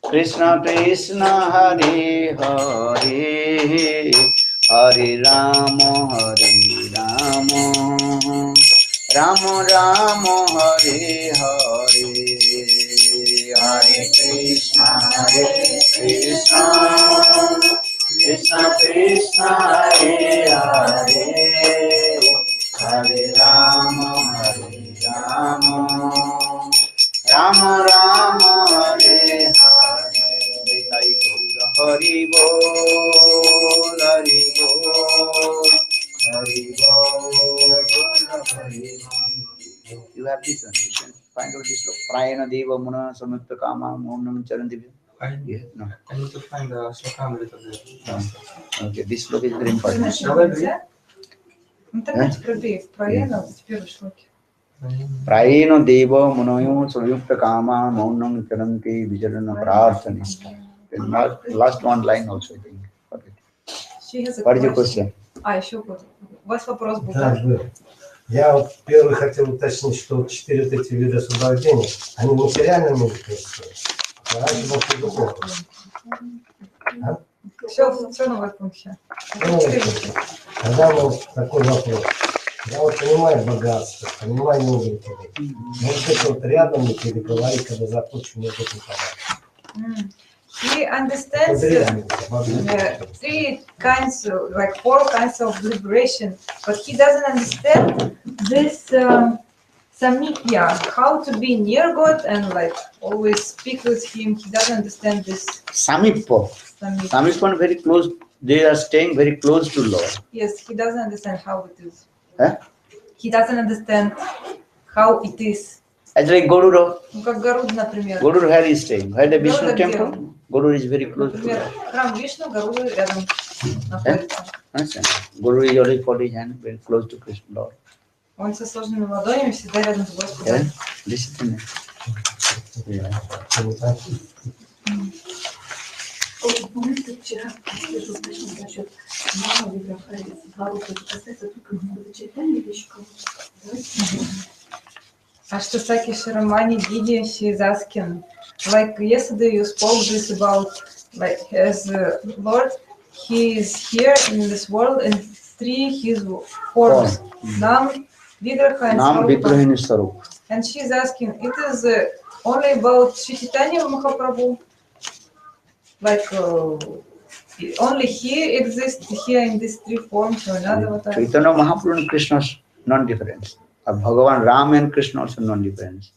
Krishna Krishna, Hare Hare, Hare Rama, Rama Rama, Hare Hare, Hare Krishna, Krishna Krishna, Hare Hare, Hare Rama, Rama Rama, Hare Hare. Hari Bol, Hari Bol, Hari Bol, Hari Bol. You have this one. You can find out this. Prayana Deva Muna Samyukta Kama Monam Charandivi. No. I need to find the slokam a little bit. Okay, this sloka is very important. Shall I read? Ну так пробей в проена, вот первые шлоки. Prayana Deva Munayo Samyukta Kama Monam Charanti Vijarana Prarthanista. Last one line also, I think. What is your question? А, еще вот. У вас вопрос был. Да, был. Я вот первый хотел уточнить, что вот 4 вот эти вида освобождения, они материальные могут происходить, а раньше был духовный. Все на этом все. Тогда вот такой вопрос. Я вот понимаю богатство, понимаю уровень. Может, это вот рядом не переговорить, когда захочу мне об этом сказать. He understands four kinds of liberation, but he doesn't understand this sammitya, how to be near God and like always speak with Him. He doesn't understand this. Samippa. Samippa very close. They are staying very close to Lord. Yes, he doesn't understand how it is. Huh? He doesn't understand how it is. It's like Gorura. Ну, как Гаруд, например. Gorura, where is staying? Where the Vishnu temple? Gorura is very close to Например, Lord. храм Вишну, Гаруда рядом находится. Understand? Gorura is always holding hand, very close to Krishna Lord. Он со сложными ладонями всегда рядом с Господом. Yeah? Listen. Yeah. Помните, вчера я же уточнила насчет мама Виграхари, Гарука, это касается только Господа Чайтаньи или еще кого-то? А что Саки Ширамани Диди, she is asking, like yesterday you spoke this about, like as Lord, He is here in this world in 3 His forms, Nam, Vigraha and Nam Vigraha and Sarup. And she is asking, it is only about Shri Chaitanya Mahaprabhu, like only He exists here in these 3 forms or another avatar? Chaitanya Mahaprabhu and Krishna's non-difference. Bhagavan Ram and Krishna also non-difference.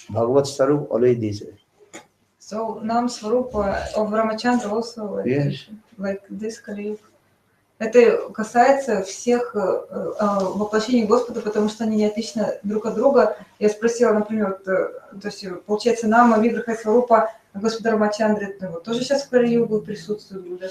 Bhagavad Sarup always this way. So Nam Swarupa of Ramachandra also like this Kali. Это касается всех воплощений Господа, потому что они не отличны друг от друга. Я спросила, например, то есть получается Нама, Виграха, Сварупа, Господа Рамачандры, вот, тоже сейчас в Кали-югу присутствуют.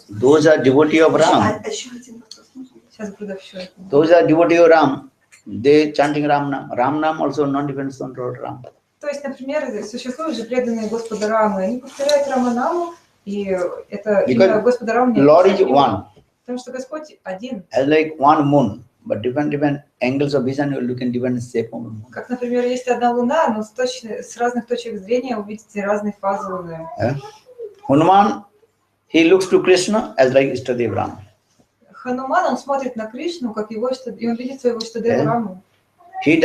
Those are devotees of Ram. Сейчас буду все. Those are devotees of Ram. They chanting Ram Nam. Ram Nam also non-dependent on Lord Ram. То есть, например, существуют же преданные Господа Рамы, они повторяют Раманаму, и это именно Господа Рамы. Lord is one. Потому что Господь один. As like one moon, but different angles of vision, you look in different shape of moon. Как, например, есть одна луна, но с разных точек зрения увидите разные фазы луны. Hanuman, he looks to Krishna as like Ishtadev Ram. Хануман, он смотрит на Кришну, как его, и он видит своего Иштадева Раму. He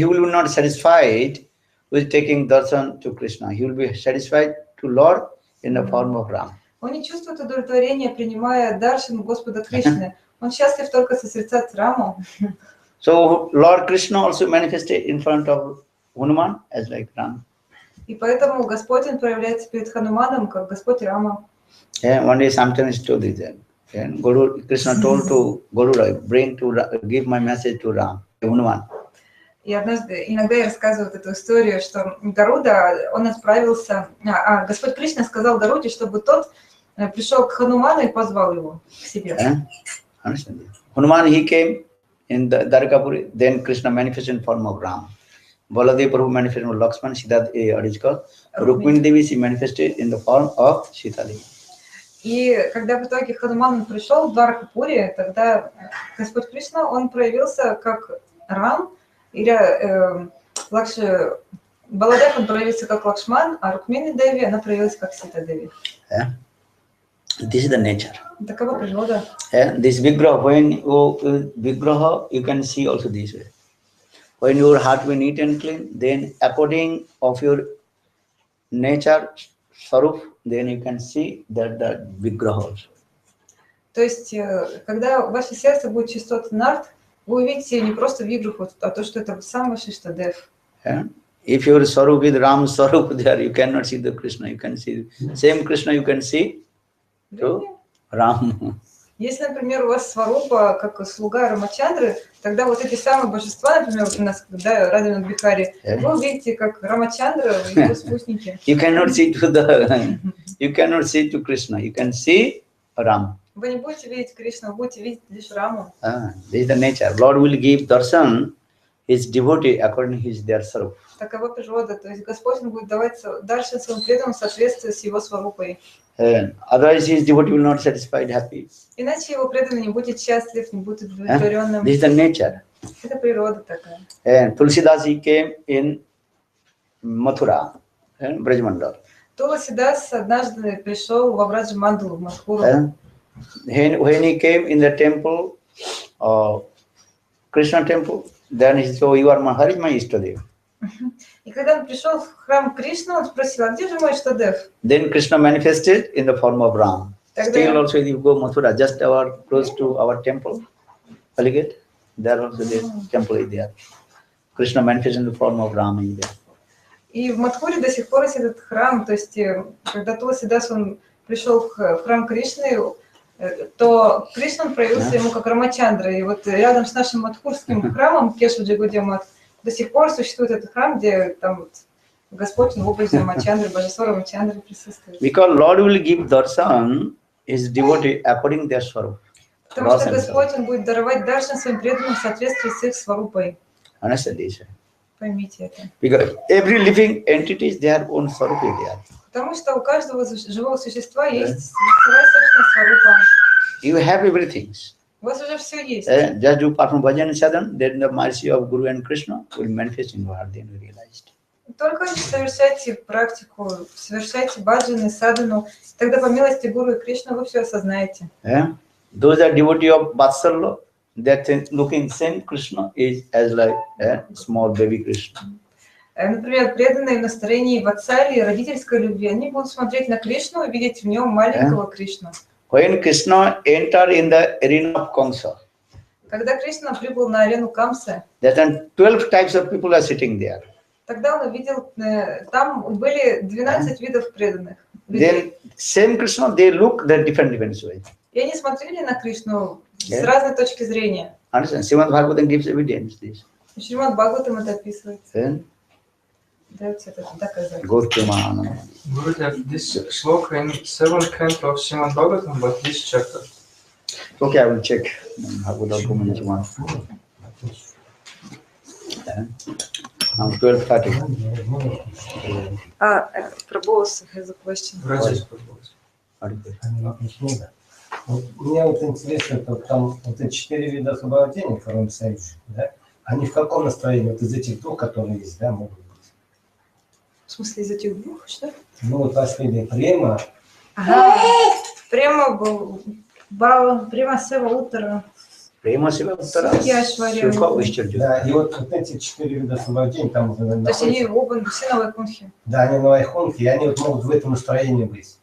will not satisfied with taking darshan to Krishna. He will be satisfied to Lord in the form of Ram. Он не чувствует удовлетворения, принимая даршан Господа Кришны. Он счастлив только созерцать Раму. So Lord Krishna also manifested in front of Hanuman as like Ram. И поэтому Господь, Он проявляется перед Хануманом, как Господь Рама. Yeah, one day sometimes told this that. And Guru Krishna told to Guru, give my message to Ram, Hanuman. И однажды, иногда я рассказываю эту историю, что Гаруда, он отправился, Господь Кришна сказал Гаруде, чтобы тот пришел к Хануману и позвал его к себе. Understand? Hanuman, he came in the Dwarkapuri, then Krishna manifested in form of Ram. Baladev Prabhu manifested in Lakshman, Sita, Rukmini Devi, she manifested in the form of Sita Devi. И когда в итоге Хануман пришел в Дваракапури, тогда Господь Кришна, он проявился как Рам, или Баладев, он проявился как Лакшман, а Рукмини Деви, она проявилась как Сита Деви. This is the nature. Такова природа. This Vigraha, when you Vigraha, you can see also this way. When your heart will neat and clean, then according of your nature, Sarup, then you can see that the Vigraha also. То есть, когда ваше сердце будет чистота нарт, вы увидите не просто Виграху, а то, что это сам ваш Иштадев. If your Sarup is Ram Sarup there, you cannot see the Krishna. You can see same Krishna. You can see to Ram. Если, например, у вас сварупа как слуга Рамачандры, тогда вот эти самые божества, например, вот у нас, когда Радхана Бихари, вы увидите как Рамачандра и его спутники. You cannot see to the. You cannot see to Krishna. You can see Ram. Вы не будете видеть Кришну, вы будете видеть лишь Раму. This is the nature. Lord will give darshan his devotee according to his their sarup. Такова природа, то есть Господь будет давать дальше своим преданным в соответствии с его сварупой. Otherwise, his devotee will not satisfied, happy. Иначе его преданный не будет счастлив, не будет удовлетворенным. This is the nature. Это природа такая. And Tulsidas, he came in Mathura, Brajmandal. Туласидас однажды пришел во Браджмандалу, в Мадхуру. When he came in the temple, Krishna temple, then he said, "Oh, you are my Hari, my Ishtadev." И когда он пришел в храм Кришны, он спросил, а где же мой Иштадев? Then Krishna manifested in the form of Ram. Still also, if you go Mathura, just close to our temple, Aligate, there also the temple is there. Krishna manifested in the form of Ram in there. И в Мадхуре до сих пор есть этот храм, то есть когда Туласидас он пришел в храм Кришны, то Кришна проявился ему как Рамачандра. И вот рядом с нашим мадхурским храмом Кешваджагудиамат до сих пор существует этот храм, где там вот Господь в образе Рамачандры, божество Рамачандры присутствует. Because Lord will give darshan his devotee according their swarup. Потому что Господь он будет даровать даршан своим преданным в соответствии с их сварупой. Understand this? Поймите это. Because every living entity is their own swarup is there. Потому что у каждого живого существа есть своя собственная сварупа. You have everything. У вас уже все есть. Just do perform bhajan and sadhan, then the mercy of Guru and Krishna will manifest in your heart, then we realized. Только совершайте практику, совершайте баджаны, садану, тогда по милости Гуру и Кришны вы все осознаете. Those are devotees of Vatsalya, that looking same Krishna is as like a small baby Krishna. Например, преданные в настроении ватсали, родительской любви, они будут смотреть на Кришну и видеть в нем маленького Кришну. When Krishna entered in the arena of Kamsa, когда Кришна прибыл на арену Камсы, then 12 types of people are sitting there. Тогда он увидел, там были 12 видов преданных. Then same Krishna, they look the different ways. И они смотрели на Кришну с разной точки зрения. Understand? Srimad Bhagavatam gives evidence this. Шримад Бхагаватам это описывается. Дается это доказательство. Gurudev, this shloka in 7th canto of Srimad Bhagavatam, but this chapter. Okay, I will check. Bhagavatam. Now 12:30. Prabhu's has a question. Мне вот интересно, там вот эти 4 вида освобождения, в Втором Союзе, да, они в каком настроении? Вот из этих двух, которые есть, да, могут быть? В смысле, из этих двух, что? Ну, вот последний Према. Ага. Према был, Према Сева Уттара. Према Сева Уттара. Да, и вот эти 4 вида освобождения там уже находятся. То есть они оба все на Вайкунхе? Да, они на Вайкунхе, и они вот могут в этом настроении быть.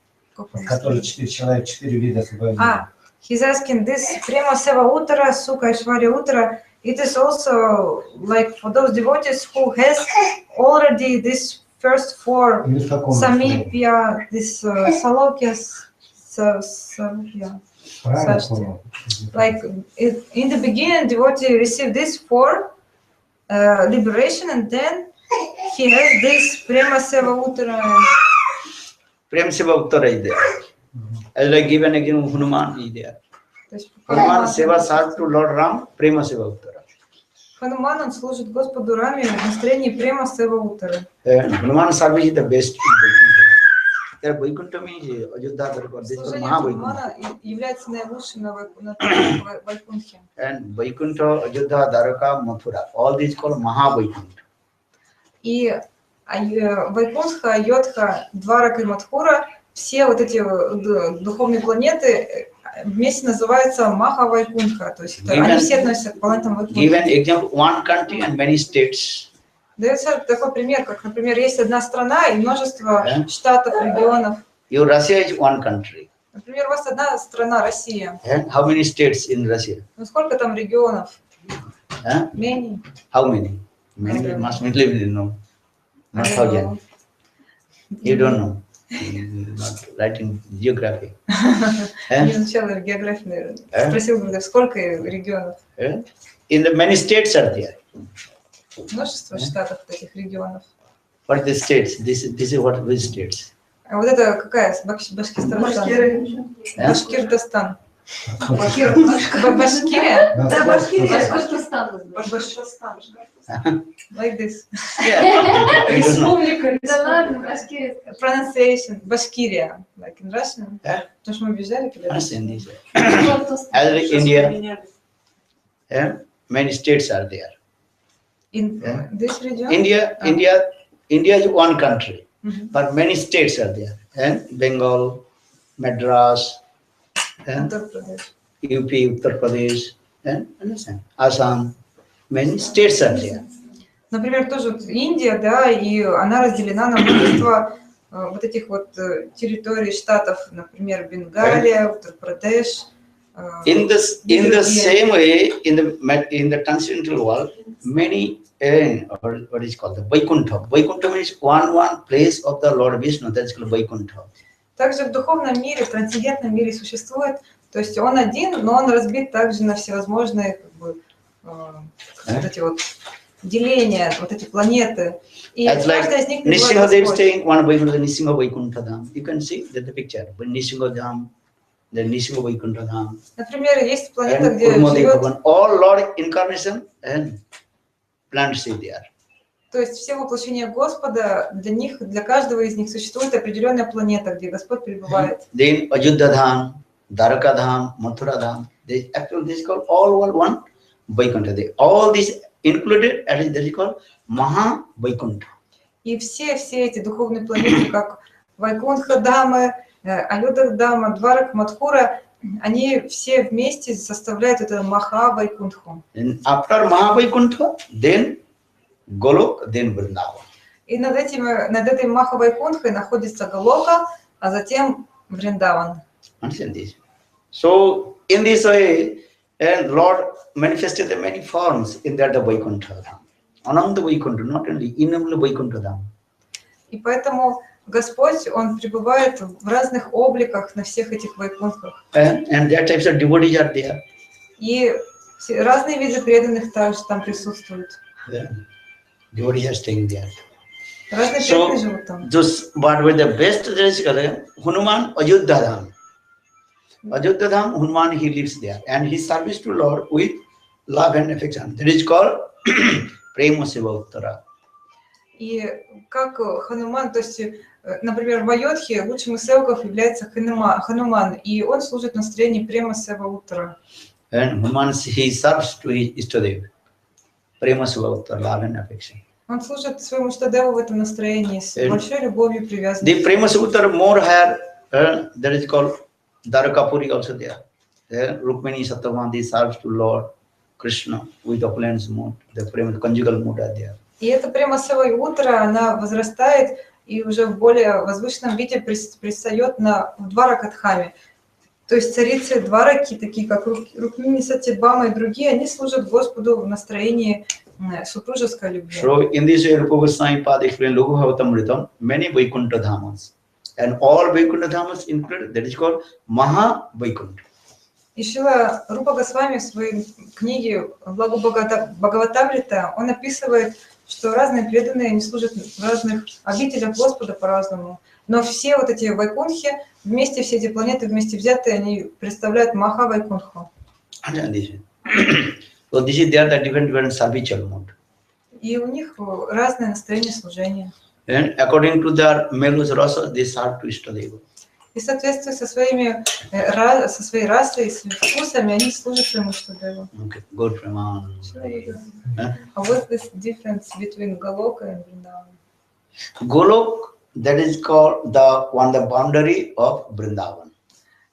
Которые 4 человека, 4 вида освобождения. He's asking this Prema Seva Uttara, Sukha Aishwarya Uttara, it is also like for those devotees who has already this first four Или в каком Samipya, this Salokyas, Samipya. Правильно Сашти. понял? Like in the beginning, devotee received these four liberation, and then he has this Prema Seva Uttara. Prem Seva Uttara is there. As I give an example, Hanuman is there. То есть Hanuman Seva served to Lord Ram, Prema Seva Uttara. Хануман, он служит Господу Раме в настроении Према Seva Uttara. Hanuman service is the best in Vaikuntha. Vaikuntha means Ajodha Darbar. This is Служение Maha-Vaikuntha. Ханумана является наилучшим на Вайкунтхе. And Vaikuntha, Ajodha, Dwaraka, Mathura. All these called Maha-Vaikuntha. И Вайкунтха, Айодха, Дварака и Мадхура, все вот эти духовные планеты вместе называются Маха-Вайкунтха. То есть они все относятся к планетам Вайкунтха. Give an example, one country and many states. Дается такой пример, как, например, есть одна страна и множество штатов, регионов. Your Russia is one country. Например, у вас одна страна, Россия. And how many states in Russia? Ну сколько там регионов? Many. How many? Many must be lived, no. Not thousand. You don't know. Not writing geography. Не изучала географию, наверное. Спросил, говорит, сколько регионов? In the many states are there. Множество штатов этих регионов. What are the states? This is what which states? А вот это какая? Башкирстан? Башкирдостан. Башкирия? Да, Башкирия, Башкортостан. Башкортостан. Like this. Республика. Да ладно, Башкирия. Pronunciation. Башкирия. Like in Russian. Потому что мы бежали когда-то. As India, many states are there. In this region? India is one country, but many states are there. And Bengal, Madras, and UP, Uttar Pradesh, and Assam, many states are there. Например, тоже вот Индия, да, и она разделена на множество вот этих вот территорий, штатов, например, Бенгалия, Уттар-Прадеш. In the same way, in the transcendental world, many what is called the Vaikuntha. Vaikuntha means one place of the Lord Vishnu. That's called Vaikuntha. Также в духовном мире, в трансцендентном мире существует, то есть он один, но он разбит также на всевозможные как бы, вот эти вот деления, вот эти планеты. И каждая из них Nishingadev staying one Vaikuntha, Nishinga Vaikuntha Dham. You can see that the picture. When Nishinga Dham, the Nishinga Vaikuntha Dham. Например, есть планета, где живет... All Lord incarnation and plants are there. То есть все воплощения Господа, для них, для каждого из них существует определенная планета, где Господь пребывает. Then Ajodha Dham, Dwaraka Dham, Mathura Dham. They actually this is called all one Vaikuntha. All these included, and that is called Maha Vaikuntha. И все эти духовные планеты, как Вайкунтха Дамы, Айодха Дама, Дварак, Мадхура, они все вместе составляют это Маха Вайкунтху. After Maha Vaikuntha, then Golok, then Vrindavan. И над этой Маха Вайкунтхой находится Галока, а затем Вриндаван. Understand this? So in this way, and Lord manifested the many forms in that Vaikuntha Dham. Among the Vaikuntha, not only in the Vaikuntha Dham. И поэтому Господь, Он пребывает в разных обликах на всех этих Вайкунтхах. And their types of devotees are there. И разные виды преданных также там присутствуют. Devotees are staying there. Разные преданные живут там. But with the best Hanuman Ajodha Dham. Ajodha Dham, Hanuman, he lives there. And he serves to Lord with love and affection. That is called Prema Seva Uttara. И как Хануман, то есть, например, в Айодхе лучшим из севаков является Хануман, и он служит в настроении Према Seva Uttara. And Hanuman, he serves to his Ishtadev. Prema Seva Uttara, love and affection. Он служит своему Штадеву в этом настроении с большой любовью и привязанностью. The Prema Seva Uttara more higher, that is called Dwarakapuri also there. Rukmini Satyavati serves to Lord Krishna with opulence mood. The Prema conjugal mood are there. И эта Према Seva Uttara, она возрастает и уже в более возвышенном виде предстает в Дваракадхаме. То есть царицы Двараки, такие как Рукмини, Сатьябама и другие, они служат Господу в настроении супружеской любви. So in this way, Rupa Goswami Pada explained Loka Bhavatamritam, many Vaikuntha Dhamas. And all Vaikuntha Dhamas included, that is called Maha Vaikuntha. И Шрила Рупа Госвами в своей книге «Благо Бхагаватамрита» он описывает, что разные преданные они служат в разных обителях Господа по-разному. Но все вот эти вайкунхи, вместе все эти планеты вместе взятые, они представляют Маха Вайкунху. So this is there the different servitual mode. И у них разное настроение служения. And according to their melus rasa, they serve to Istadeva. И в соответствии со своей расой, с вкусами, они служат своему Иштадеву. Okay, good Praman. А what is the difference between Goloka and Vrindavan? Golok, that is called the boundary of Vrindavan.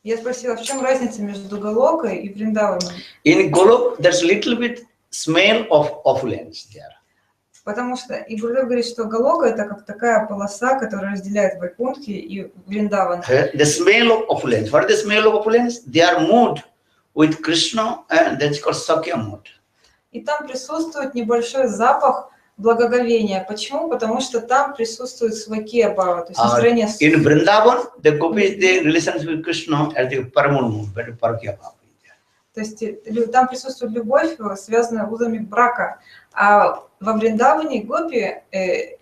Я спросила, в чем разница между Галокой и Вриндаваном? In Golok, there's little bit smell of opulence there. Потому что и Гурдев говорит, что Галока это как такая полоса, которая разделяет Вайкунтхи и Вриндаван. The smell of opulence. What is the smell of opulence? They are moved with Krishna, and that's called Sakya mood. И там присутствует небольшой запах благоговения. Почему? Потому что там присутствует свакия бхава, то есть настроение. In Vrindavan, the gopis, they relations with Krishna as the paramount mood, but parakya bhava. То есть там присутствует любовь, связанная узами брака. А во Вриндаване гопи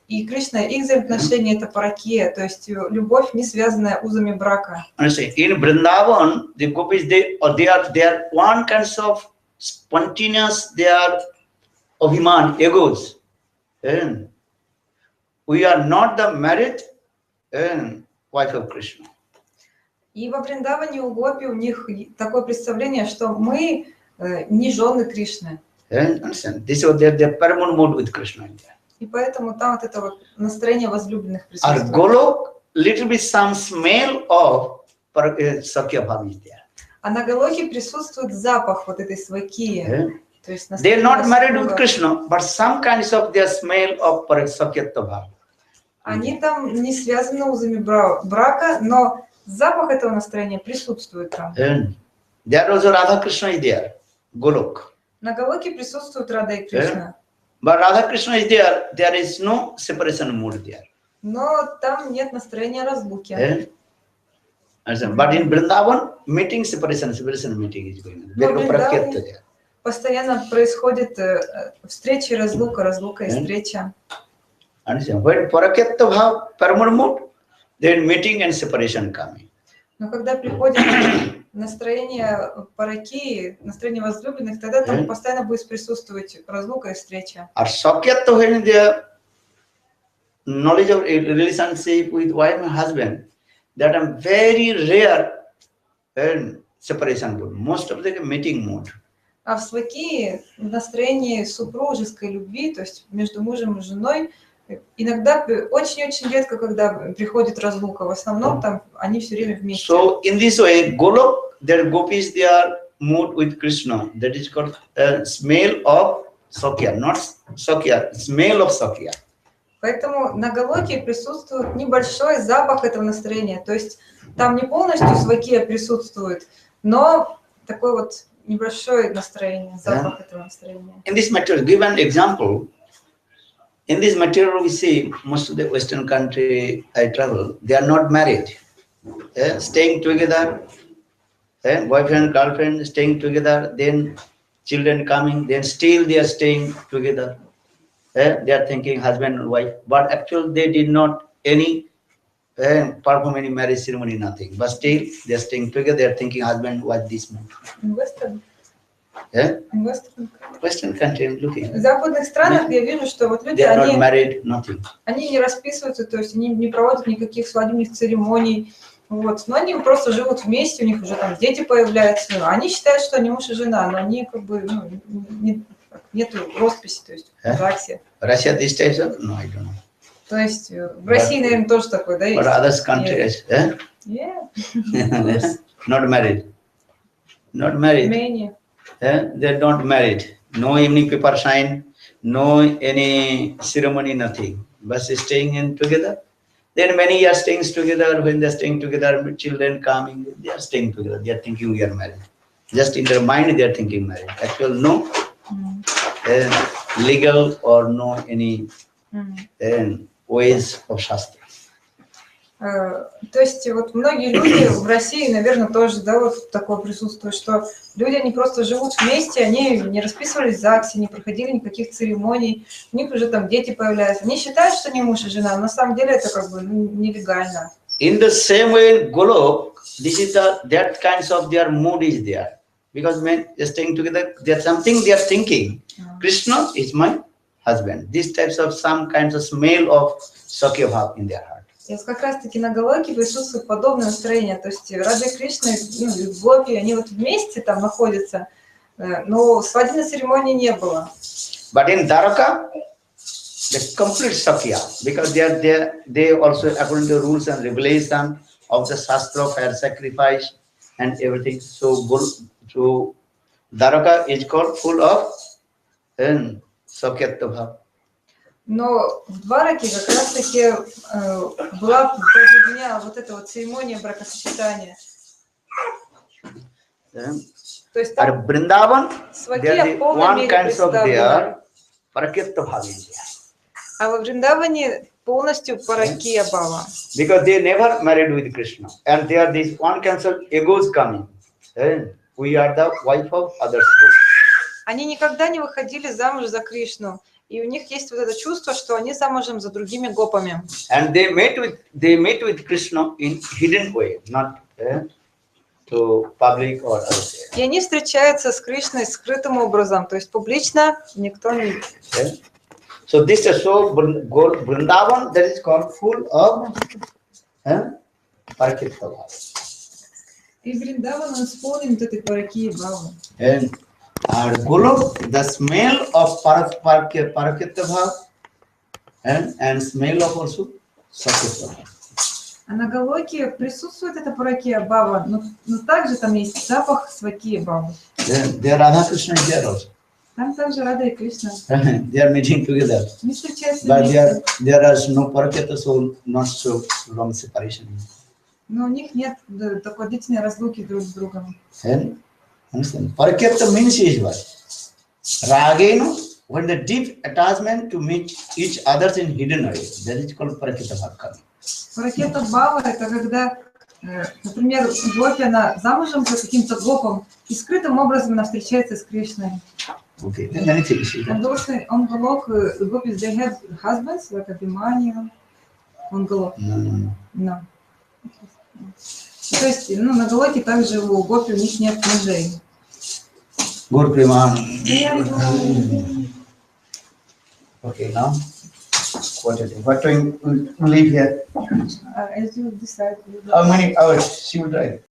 и Кришна, их взаимоотношения это паракия, то есть любовь, не связанная узами брака. In Vrindavan, the gopis, they are one kind of spontaneous, they are abhiman, egos. And we are not the married wife of Krishna. И во Вриндаване у гопи у них такое представление, что мы не жены Кришны. This was their paramount mood with Krishna. И поэтому там вот это вот настроение возлюбленных присутствует. Golok, little bit some smell of Sakya bhava is there. А на Галоке присутствует запах вот этой свакии. То есть they are not married with Krishna, but some kinds of their smell of Sakyatva bhava. Они там не связаны узами брака, но запах этого настроения присутствует там. There also Radha Krishna is there, Golok. На Галоке присутствует Рада и Кришна. But Radha Krishna is there is no separation mood there. Но там нет настроения разлуки. But in Vrindavan, separation meeting is going on. There is no prakyata there. Постоянно происходит встреча и разлука и встреча. When prakyata bhava, paramount mood, then meeting and separation coming. Но когда приходит настроение паракии, настроение возлюбленных, тогда там постоянно будет присутствовать разлука и встреча. А Sakyatva, when the knowledge of relationship with wife and husband, that are very rare separation mood. Most of the meeting mood. А в свакии, в настроении супружеской любви, то есть между мужем и женой, иногда очень-очень редко, когда приходит разлука. В основном там они все время вместе. So in this way, Golok, their gopis, they are moved with Krishna. That is called smell of Sakya, not Sakya, smell of Sakya. Поэтому на Галоке присутствует небольшой запах этого настроения. То есть там не полностью свакия присутствует, но такой вот небольшое настроение, запах этого настроения. In this material, give an example. In this material, we see most of the Western country I travel, they are not married, staying together, boyfriend, girlfriend, staying together, then children coming, then still they are staying together. They are thinking husband and wife, but actually they did not perform any marriage ceremony, nothing. But still they are staying together, they are thinking husband, wife, this month. In Western? In Western country, I'm looking. В западных странах я вижу, что вот люди, они не расписываются, то есть они не проводят никаких свадебных церемоний, вот, но они просто живут вместе, у них уже там дети появляются, они считают, что они муж и жена, но они как бы, нету росписи, то есть в ЗАГСе. Russia this type of? No, I don't know. То есть в России, наверное, тоже такое, да, есть? But other countries, Yeah. Not married. Not married. Many. They're not married. No evening paper sign, no any ceremony, nothing. But staying in together. Then many years staying together. When they're staying together, with children coming, they are staying together. They are thinking we are married. Just in their mind, they are thinking married. Actually, no. legal or no any ways of Shastra. То есть вот многие люди в России, наверное, тоже, да, вот такое присутствует, что люди, они просто живут вместе, они не расписывались в ЗАГСе, не проходили никаких церемоний, у них уже там дети появляются. Они считают, что они муж и жена, но на самом деле это как бы нелегально. In the same way, Golok, this is that kinds of their mood is there. Because when they're staying together, there's something they are thinking. Krishna is my husband. These types of some kinds of smell of Sakya Bhav in their heart. И как раз-таки на Галоке присутствует подобное настроение. То есть Радха Кришна, Гопи, они вот вместе там находятся, но свадебной церемонии не было. But in Dwaraka, the complete Sakya, because they also, according to rules and regulations of the Shastra, fire sacrifice and everything. So Dwaraka is called full of Sakyatva Bhav. Но в Двараке как раз-таки была проведена вот эта вот церемония бракосочетания. То есть там Vrindavan, свадья в полной мере представлена. А во Вриндаване полностью паракия бхава. Because they never married with Krishna, and there this one cancel egos coming. We are the wife of others. Они никогда не выходили замуж за Кришну. И у них есть вот это чувство, что они замужем за другими гопами. And they met with Krishna in hidden way, not to public or others. И они встречаются с Кришной скрытым образом, то есть публично никто не. So this is so Vrindavan, that is called full of Parakita Bhava. И Вриндаван исполнен этой паракии бхавы. And Golok, the smell of Parakita Bhav and smell of also Sakyatva Bhav. А на Галоке присутствует эта паракия бхава, но также там есть запах свакии бхавы. There Radha Krishna is there also. Там также Рада и Кришна. They are meeting together. Они встречаются But вместе. there is no Parakita, so not so long separation. Но у них нет такой длительной разлуки друг с другом. Understand? Parakita means is what? Ragenu, when the deep attachment to meet each others in hidden way. That is called Parakita Bhakti. Паракета бхава – это когда, например, гопи, она замужем за каким-то гопом, и скрытым образом она встречается с Кришной. Okay, then many things. And also on Golok, gopis, they have husbands, like Abhimanyu, on Golok. No. То есть, на Галоке также у гопи у них нет мужей. Good Prima. Okay, now what time we leave here? As you decide. How many hours she will drive?